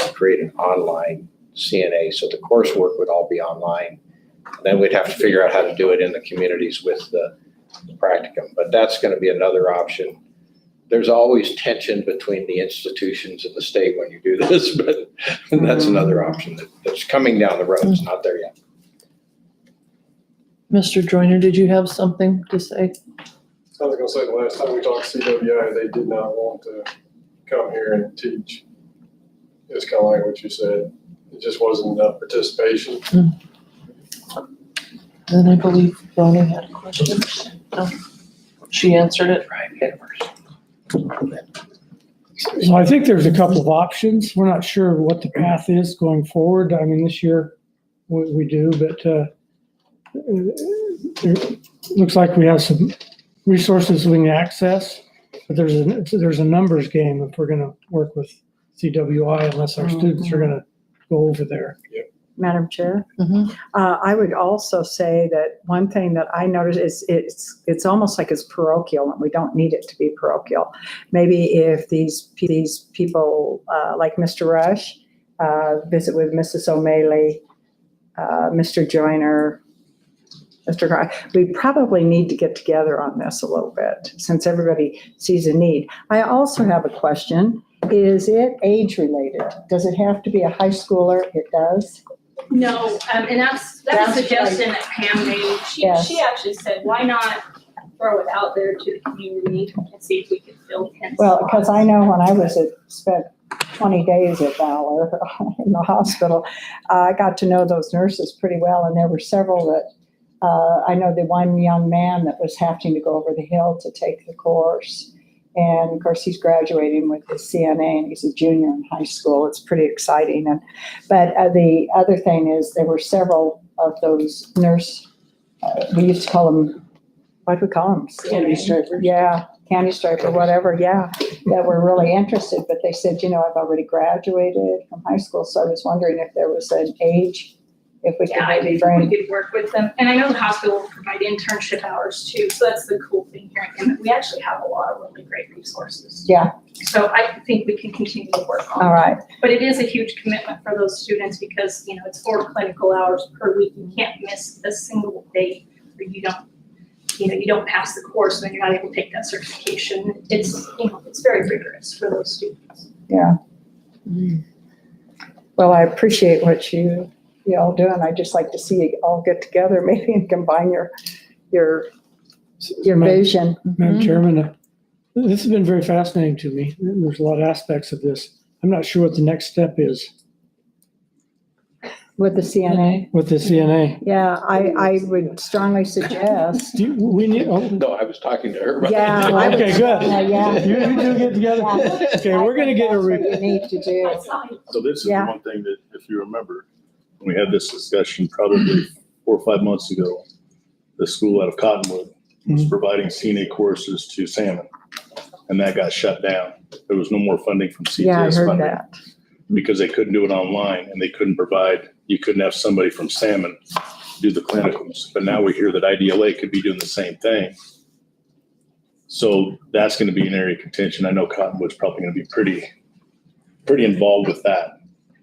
to create an online CNA, so the coursework would all be online. And then we'd have to figure out how to do it in the communities with the practicum, but that's going to be another option. There's always tension between the institutions and the state when you do this, but that's another option that's coming down the road. It's not there yet. Mr. Joyner, did you have something to say? I was gonna say, the last time we talked to CWI, they did not want to come here and teach. It's kind of like what you said. It just wasn't enough participation. Then I believe Bonnie had a question. No, she answered it. So I think there's a couple of options. We're not sure what the path is going forward. I mean, this year we do, but it looks like we have some resources we can access, but there's a numbers game if we're going to work with CWI unless our students are going to go over there. Madam Chair? Mhm. I would also say that one thing that I noticed is it's almost like it's parochial, and we don't need it to be parochial. Maybe if these people, like Mr. Rush, visit with Mrs. O'Malley, Mr. Joyner, Mr. Gar, we probably need to get together on this a little bit, since everybody sees a need. I also have a question. Is it age related? Does it have to be a high schooler? It does? No, and that's a suggestion that Pam made. She actually said, why not throw it out there to the community and see if we can fill 10 Well, slots. because I know when I spent 20 days at Valor in the hospital, I got to know those nurses pretty well, and there were several that, I know the one young man that was having to go over the hill to take the course. And of course, he's graduating with his CNA, and he's a junior in high school. It's pretty exciting. But the other thing is there were several of those we used to call them, what do we call them? Candy stripers. Yeah, candy striper, whatever, yeah, that were really interested. But they said, I've already graduated from high school, so I was wondering if there was an age, if we could Yeah, I maybe think we bring. could work with them. And I know the hospital will provide internship hours too. So that's the cool thing here in Emmett. We actually have a lot of really great resources. Yeah, So I think we can continue to work on it. all right. But it is a huge commitment for those students because, it's 4 clinical hours per week. You can't miss a single day where you don't pass the course and then you're not able to take that certification. It's very rigorous for those students. Yeah. Well, I appreciate what you all do, and I'd just like to see you all get together, maybe, and combine your vision. Madam Chairman, This has been very fascinating to me. There's a lot of aspects of this. I'm not sure what the next step is With the CNA. with the CNA. Yeah, I would strongly suggest. We need, oh, No, I was talking to her. Yeah. I would Okay, good. strongly- Yeah. You two get together. Yeah. Okay, we're gonna get a, That's what you need to do. So this is the Yeah. one thing that, if you remember, when we had this discussion probably 4 or 5 months ago, the school out of Cottonwood was providing CNA courses to Salmon, and that got shut down. There was no more funding from Yeah, I CTS heard funding that. because they couldn't do it online, and they couldn't provide, you couldn't have somebody from Salmon do the clinicals. But now we hear that IDLA could be doing the same thing. So that's going to be an area of contention. I know Cottonwood's probably going to be pretty involved with that.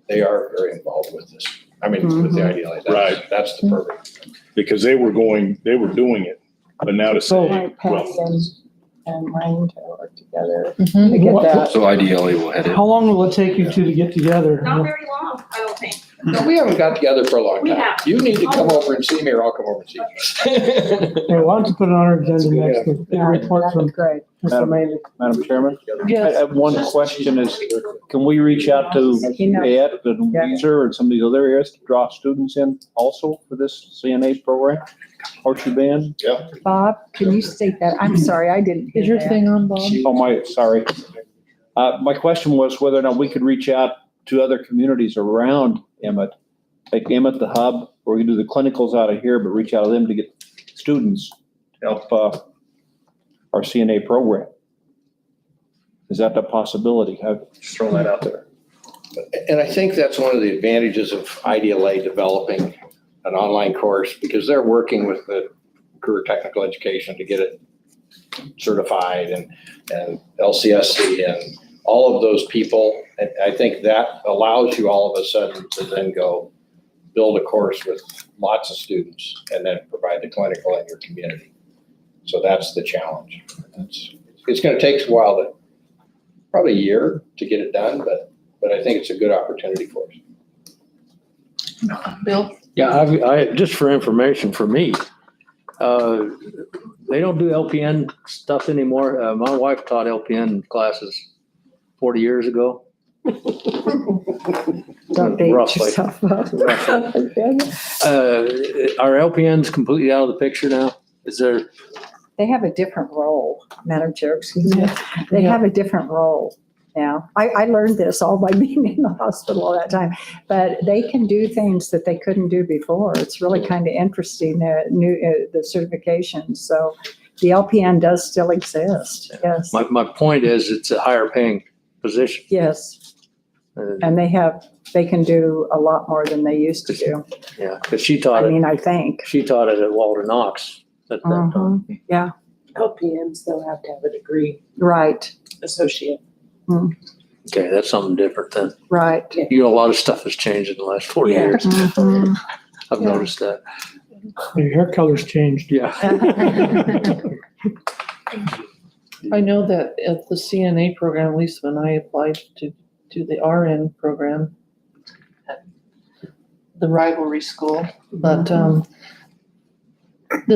They are very involved with this. I mean, with the IDLA. Right. That's the perfect. Because they were doing it, but now to say, Like Pat well, and Ryan to work together Mhm. to get that. So IDLA will head in. how long will it take you two to get together? Not very long, I don't think. No, we haven't got together for a long We time. have. You need to come over and see me, or I'll come over and see you. Okay, why don't you put it on our agenda next week? Yeah, Report that'd from be great. Mr. Maley. Madam Chairman, I Yes. have one question is, can we reach out to He knows. Ed and Yeah. Weezer and some of these other areas to draw students in also for this CNA program? Archery band? Bob, can you state that? I'm sorry, I didn't hear Is your that. thing on, Bob? Oh, sorry. My question was whether or not we could reach out to other communities around Emmett, like Emmett, the hub, or we can do the clinicals out of here, but reach out to them to get students to help our CNA program. Is that a possibility? just throwing that out there. And I think that's one of the advantages of IDLA developing an online course, because they're working with the career technical education to get it certified, and LCSC and all of those people. And I think that allows you all of a sudden to then go build a course with lots of students and then provide the clinical in your community. So that's the challenge. It's going to take a while, probably a year to get it done, but I think it's a good opportunity for us. Bill? Yeah, I just for information for me, they don't do LPN stuff anymore. My wife taught LPN classes 40 years ago. Don't date Roughly. yourself up. Are LPNs completely out of the picture now? Is there? They have a different role, Madam Chair, excuse me. They have a different role now. I learned this all by being in the hospital all that time, but they can do things that they couldn't do before. It's really kind of interesting, the certification. So the LPN does still exist, yes. My point is it's a higher paying position. Yes, and they can do a lot more than they used to do. Yeah, because she taught I mean, I think. She taught it at Walter Knox at that time. Yeah, LPNs, they'll have to have a degree, right, associate. Okay, that's something different then. right. You know, a lot of stuff has changed in the last 40 Yeah. years. Mhm. I've noticed that. Your hair color's changed. Yeah. I know that at the CNA program, at least when I applied to the RN program at the rivalry school, but the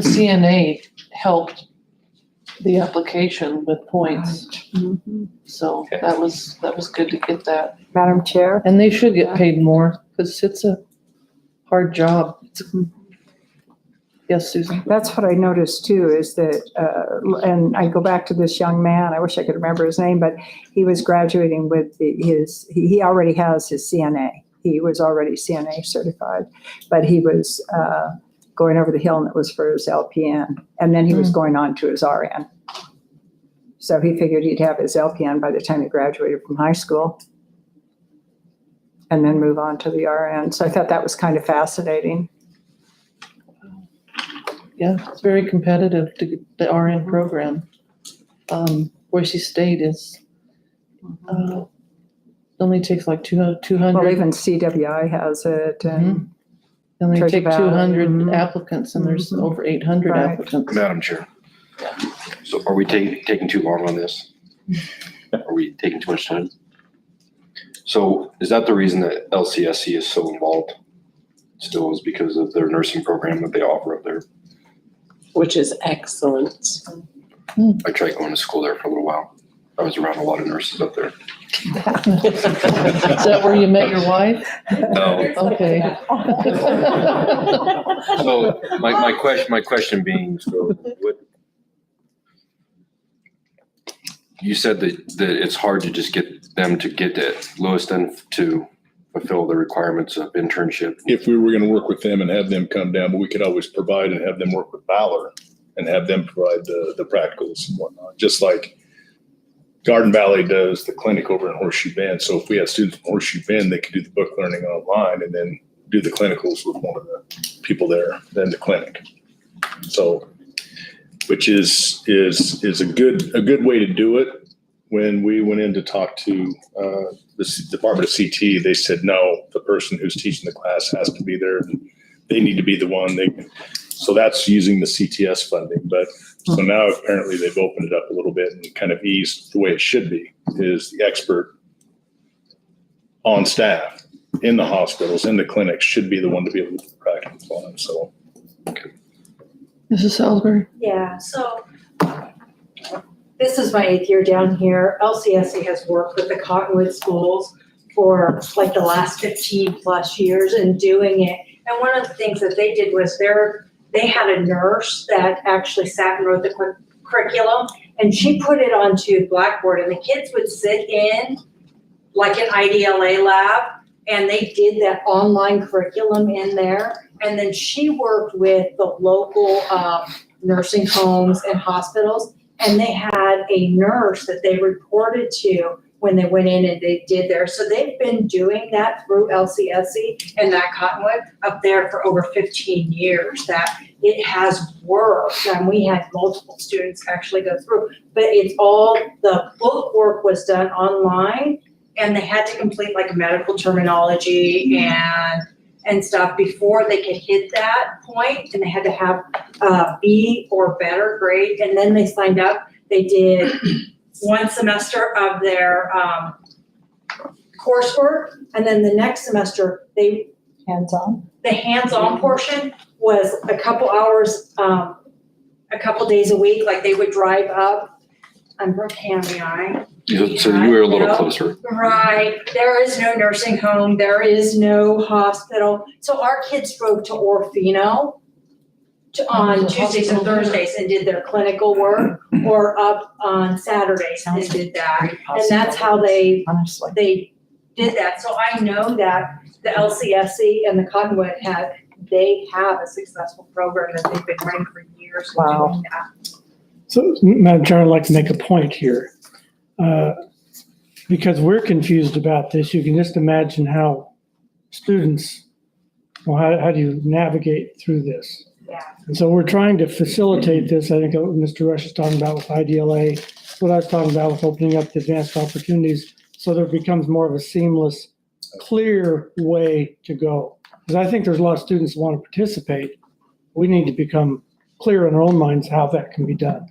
CNA helped the application with points. Mhm. So that was good to get that. Madam Chair? And they should get paid more because it's a hard job. Yes, Susan? That's what I noticed too, is that, and I go back to this young man, I wish I could remember his name, but he was graduating with he already has his CNA. He was already CNA certified, but he was going over the hill and it was for his LPN. And then he was going on to his RN. So he figured he'd have his LPN by the time he graduated from high school and then move on to the RN. So I thought that was kind of fascinating. Yeah, it's very competitive to get the RN program. Boise State is, only takes like 200. Well, even CWI has it and Only Treasure take Valley. 200 Mhm. applicants and there's over 800 Right. applicants. Madam Chair. So are we taking too long on this? Are we taking too much time? So is that the reason that LCSC is so involved still, is because of their nursing program that they offer up there? Which is excellent. I tried going to school there for a little while. I was around a lot of nurses up there. Is that where you met your wife? No. Okay. So my question being, so what, you said that it's hard to just get them to get at Lewiston to fulfill the requirements of internship. If we were gonna work with them and have them come down, but we could always provide and have them work with Valor and have them provide the practicals and whatnot, just like Garden Valley does the clinic over in Horseshoe Bend. So if we had students from Horseshoe Bend, they could do the book learning online and then do the clinicals with one of the people there, then the clinic. So, which is a good way to do it. When we went in to talk to the Department of CT, they said, no, the person who's teaching the class has to be there. They need to be the one. So that's using the CTS funding. But so now apparently they've opened it up a little bit and kind of eased the way it should be, is the expert on staff in the hospitals, in the clinics, should be the one to be able to do the practical on. So, okay. Mrs. Salisbury? Yeah, so this is my 8th year down here. LCSC has worked with the Cottonwood schools for like the last 15 plus years and doing it. And one of the things that they did was they had a nurse that actually sat and wrote the curriculum, and she put it onto Blackboard, and the kids would sit in like an IDLA lab, and they did that online curriculum in there. And then she worked with the local nursing homes and hospitals, and they had a nurse that they reported to when they went in and they did there. So they've been doing that through LCSC and that Cottonwood up there for over 15 years, that it has worked. And we had multiple students actually go through, but it's all, the book work was done online, and they had to complete like medical terminology and stuff before they could hit that point, and they had to have B or better grade, and then they signed up. They did one semester of their coursework, and then the next semester the hands-on portion was a couple hours, a couple days a week. Like they would drive up. I'm from Cammy. So you were a little closer. Right. There is no nursing home. There is no hospital. So our kids drove to Orfino on Tuesdays and Thursdays and did their clinical work, or up on Saturdays and did that. And that's how they did that. So I know that the LCSC and the Cottonwood have a successful program that they've been running for years. Doing that. So, Madam Chair, I'd like to make a point here. Because we're confused about this, you can just imagine how students, well, how do you navigate through this? Yeah. And so we're trying to facilitate this. I think what Mr. Rush is talking about with IDLA, what I was talking about with opening up the advanced opportunities, so there becomes more of a seamless, clear way to go. Because I think there's a lot of students who want to participate. We need to become clear in our own minds how that can be done.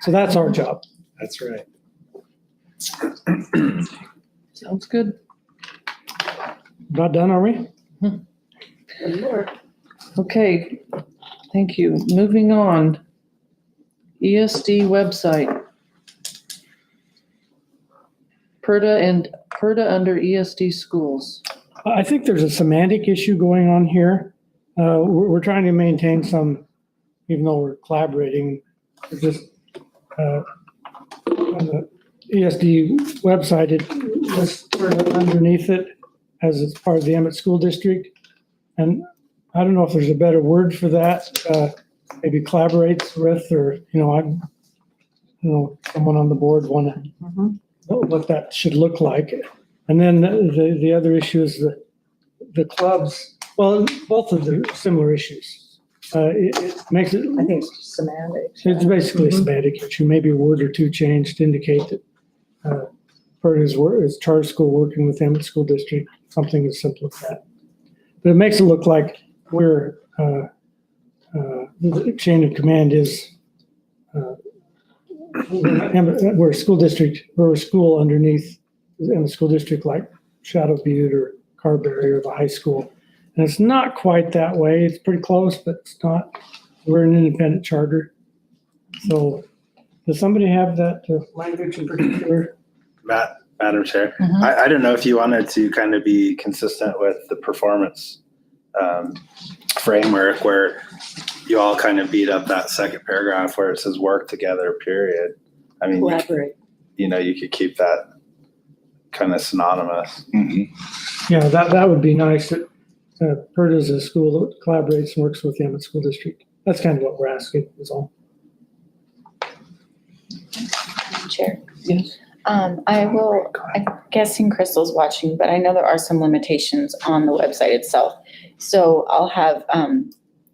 So that's our job. That's right. Sounds good. Not done, are we? Okay, thank you. Moving on. ESD website. PRRTA under ESD schools. I think there's a semantic issue going on here. We're trying to maintain some, even though we're collaborating, it's just on the ESD website, it lists underneath it as it's part of the Emmett School District. And I don't know if there's a better word for that. Maybe collaborates with, or, someone on the board want to know what that should look like. And then the other issue is the clubs. Well, both of them are similar issues. It makes it. I think it's just semantics. It's basically a semantic issue. Maybe a word or two changed to indicate that Purdue is charter school working with Emmett School District, something as simple as that. But it makes it look like we're the chain of command is we're a school district, we're a school underneath Emmett School District, like Shadow Butte or Carberry or the high school. And it's not quite that way. It's pretty close, but it's not. We're an independent charter. So Does somebody have that language in particular? Madam Chair, Mhm. I don't know if you wanted to kind of be consistent with the performance framework where you all kind of beat up that second paragraph where it says work together, period. I mean, Collaborate. you could keep that kind of synonymous. Yeah, that would be nice. That PRRTA is a school that collaborates and works with the Emmett School District. That's kind of what we're asking, is all. Chair. Yes. I'm guessing Crystal's watching, but I know there are some limitations on the website itself. So I'll have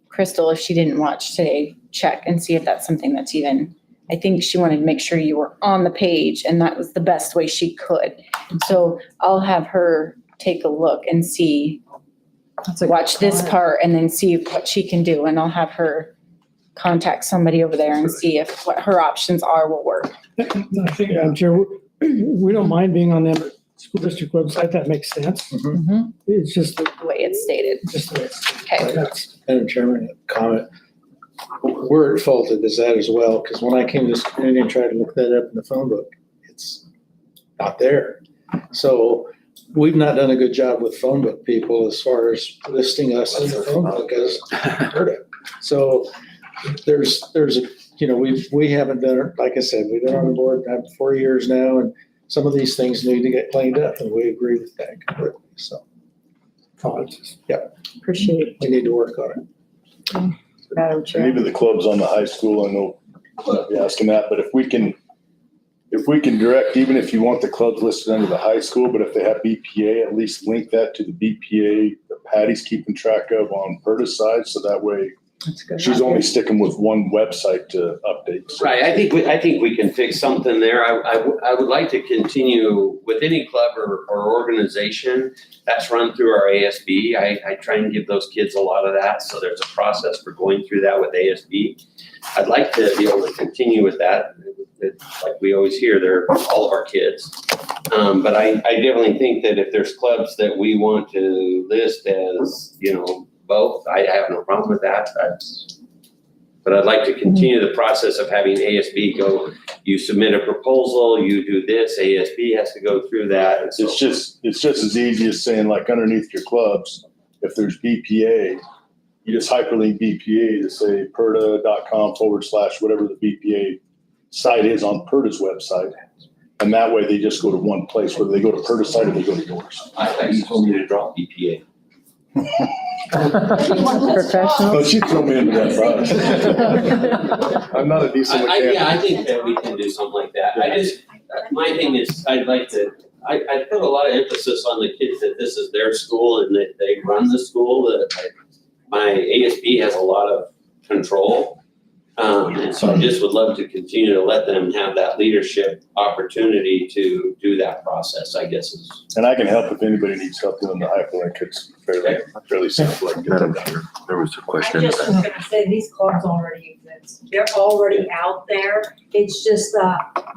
Crystal, if she didn't watch today, check and see if that's something that's even, I think she wanted to make sure you were on the page, and that was the best way she could. So I'll have her take a look and see, watch this part and then see what she can do. And I'll have her contact somebody over there and see if what her options are will work. I think, Madam Chair, we don't mind being on the Emmett School District website. That makes sense. Mhm. It's just The way it's stated. just the way it's. Okay. That's- Madam Chairman, a comment. We're at fault of that as well, because when I came to this community and tried to look that up in the phone book, it's not there. So we've not done a good job with phone book people as far as listing us in the phone book as PRRTA. So there's we haven't done it, like I said, we've been on the board now 4 years now, and some of these things need to get cleaned up, and we agree with that completely. So, Appreciate it, we need to work on it. Madam And Chair. even the clubs on the high school, I know you're not be asking that, but if we can direct, even if you want the clubs listed under the high school, but if they have BPA, at least link that to the BPA that Patty's keeping track of on PRRTA's side, so that way That's good. she's only sticking with one website to update. So Right, I think we can fix something there. I would like to continue with any club or organization that's run through our ASB. I try and give those kids a lot of that, so there's a process for going through that with ASB. I'd like to be able to continue with that. Like we always hear, they're all of our kids. But I definitely think that if there's clubs that we want to list as, both, I have no problem with that. But I'd like to continue the process of having ASB go, you submit a proposal, you do this, ASB has to go through that. And so it's just as easy as saying, like, underneath your clubs, if there's BPA, you just hyperlink BPA to say PRRTA.com/whatever the BPA site is on PRRTA's website. And that way they just go to one place, whether they go to PRRTA's site or they go to yours. I thought you told me to drop BPA. Professional. Oh, she threw me into that process. I'm not a decent mechanic. I think that we can do something like that. My thing is, I put a lot of emphasis on the kids that this is their school and that they run the school, that my ASB has a lot of control. And so I just would love to continue to let them have that leadership opportunity to do that process, I guess is. And I can help if anybody needs help doing the hyperlink. It's fairly simple. I can get that done. There was a I question. just was gonna say, these clubs already exist. They're already out there. It's just,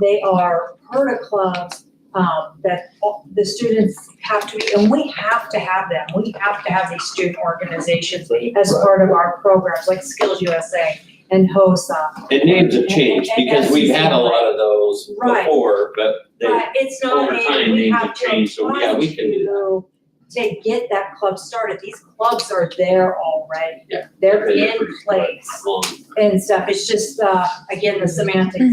they are PRRTA clubs, that the students have to be, and we have to have them. We have to have these student organizations as part of our programs, like Skills USA and HOSA. And names have changed because we've had a lot of those Right. before, but It's not, over time, we names have have to changed, so yeah, we can do that. to get that club started. These clubs are there already. Yeah. They're Been in there for place long. and stuff. It's just, again, the semantics,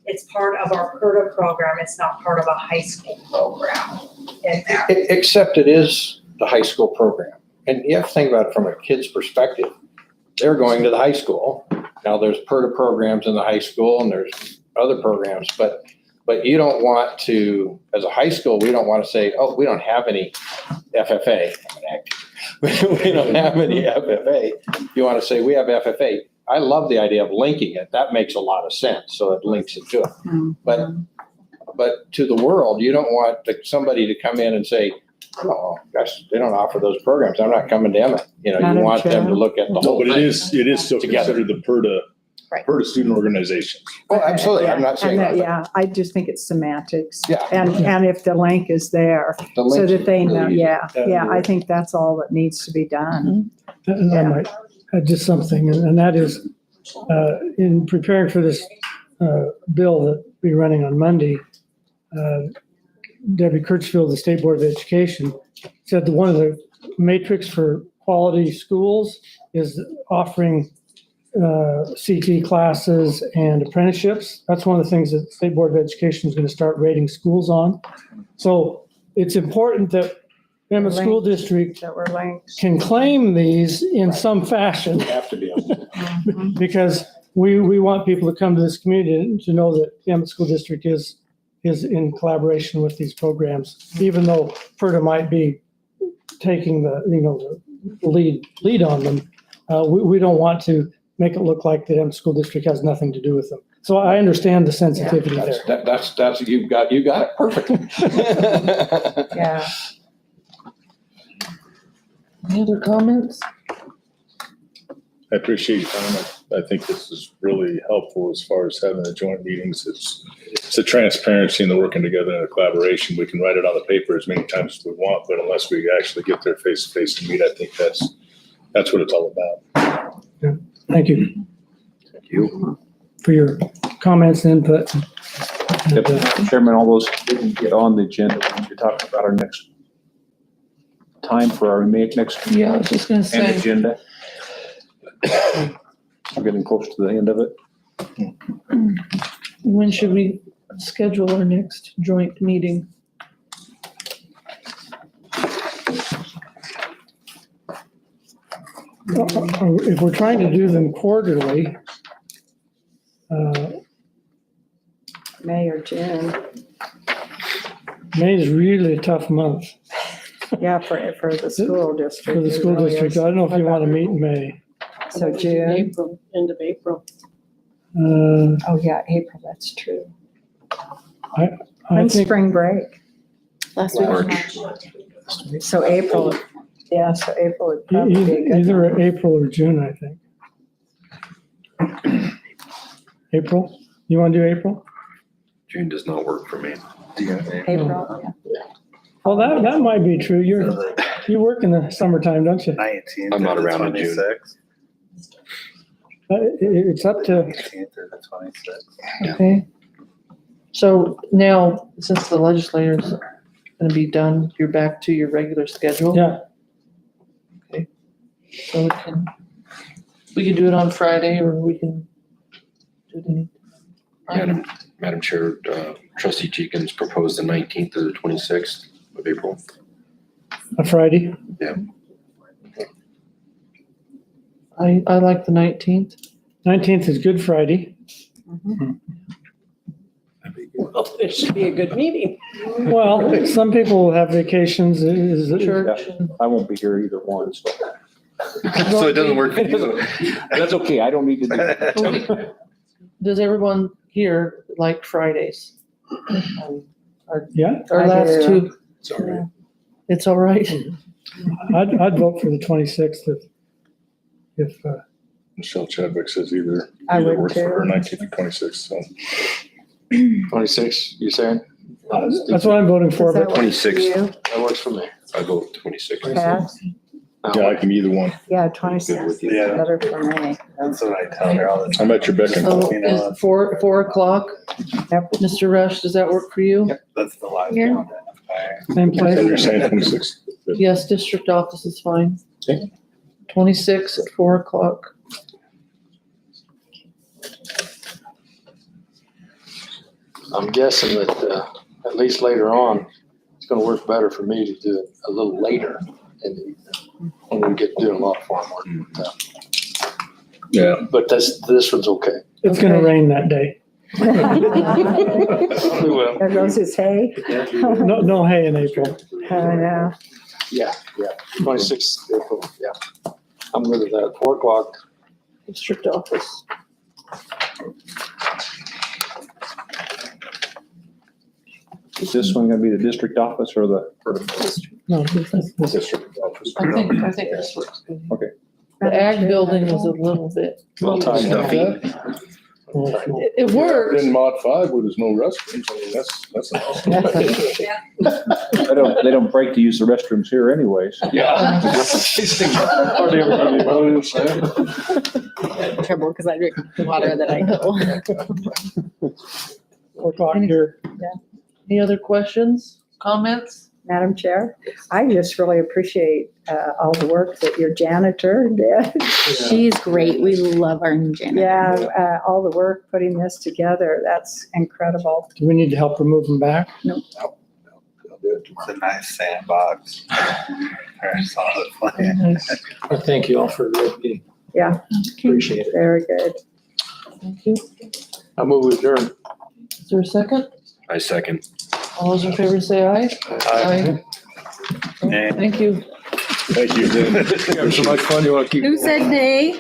it's part of our PRRTA program. It's not part of a high school program in there. Except it is the high school program. And you have to think about it from a kid's perspective. They're going to the high school. Now, there's PRRTA programs in the high school and there's other programs, but you don't want to, as a high school, we don't want to say, oh, we don't have any FFA. We don't have any FFA. You want to say, we have FFA. I love the idea of linking it. That makes a lot of sense. So it links it to it. But to the world, you don't want somebody to come in and say, oh, gosh, they don't offer those programs. I'm not coming to Emmett. You want them to look at the No, whole but thing. it is still together. considered the PRRTA Right. PRRTA student organization. Oh, absolutely. I'm not saying that. Yeah, I just think it's semantics. Yeah. And if the link is there, The so links that they know, really- yeah, I think that's all that needs to be done. And I might add just something, and that is, in preparing for this bill that will be running on Monday, Debbie Kirchfield, the State Board of Education, said that one of the matrix for quality schools is offering CT classes and apprenticeships. That's one of the things that the State Board of Education is going to start rating schools on. So it's important that Emmett School District That were linked. can claim these in some fashion. Have to be. Because we want people to come to this community to know that the Emmett School District is in collaboration with these programs, even though PRRTA might be taking the lead on them. We don't want to make it look like the Emmett School District has nothing to do with them. So I understand the sensitivity there. That's, you got it perfect. Yeah. Any other comments? I appreciate your time. I think this is really helpful as far as having the joint meetings. It's a transparency and the working together and a collaboration. We can write it on the paper as many times as we want, but unless we actually get there face to face and meet, I think that's what it's all about. Yeah. Thank you Thank you. for your comments and input. Yep. Chairman, all those didn't get on the agenda. We're talking about our next time for our next Yeah, I was just gonna say. agenda. We're getting close to the end of it. When should we schedule our next joint meeting? If we're trying to do them quarterly, May or June. May is really a tough month Yeah, for the school district. for the it school really district. is. I don't know if you want to meet in May. So June. April, end of April. Oh, yeah, April, that's true. I When's think spring break? Last week of March. March. So April, yeah, so April would probably be a good. either April or June, I think. April? You want to do April? June does not work for me. April, Well, that might be true. You work in the summertime, don't you? 19th. I'm not or the around in June. 26th. It's up to, 18th or the 26th. Okay. So now, since the legislature's gonna be done, you're back to your regular schedule? yeah, So we can do it on Friday, or we can do it any. Madam Chair, Trustee Jenkins proposed the 19th to the 26th of April. a Friday. I like the 19th. 19th is Good Friday. Well, it should be a good meeting. Well, some people have vacations. Church. I won't be here either one, so. So it doesn't work for you. That's okay. I don't need to do that. Does everyone here like Fridays? Yeah, Our I last do. two, Sorry. it's all right. I'd vote for the 26th if Michelle Chadwick says either I would works for her, too. 19th and 26th, so. 26, you saying? that's what I'm voting for, Does that but work for 26. you, That works for me. I vote 26th. Pat? Yeah, I can either one. Yeah, Good 26 with is you. Yeah. better for me. That's what I tell her all the time. I'm at your beck and So call. You know, is 4 o'clock? Yep. Mr. Rush, does that work for you? That's the live Yeah. calendar. same And place. you're saying 26th? Yes, district office is fine. Okay. 26 at 4 o'clock. I'm guessing that, at least later on, it's gonna work better for me to do it a little later in the evening when we get doing a lot of farm work. Yeah. But this one's okay. It's going to rain that day. Probably will. There goes his hay. No hay in April. Yeah. Yeah, 26th April, yeah. I'm good with that. 4 o'clock. District office. Is this one gonna be the district office or the? No, this District office. I think this works good. Okay. The ag building was a little bit. Well, stuffy. It worked. In mod 5 where there's no restrooms, I mean, that's an awesome. They don't break to use the restrooms here anyways. Yeah. Hardly ever do. in trouble because I drink the water that I go. We're talking here. Any other questions, comments? Madam Chair, I just really appreciate all the work that your janitor did. She's great. We love our new janitor. Yeah, all the work putting this together, that's incredible. Do we need to help remove them back? It's a nice sandbox. Very solid plan. Well, thank you all for the meeting. Yeah, Appreciate it. very good. Thank you. I move we adjourn. Is there a second? I second. All those in favor say aye. Aye. Thank you. Thank you. Having so much fun, you want to keep. Who said nay?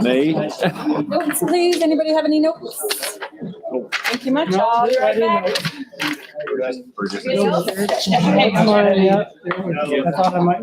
May? Notes, please. Anybody have any notes? Thank you much. I'll be right back. Yeah, I thought I might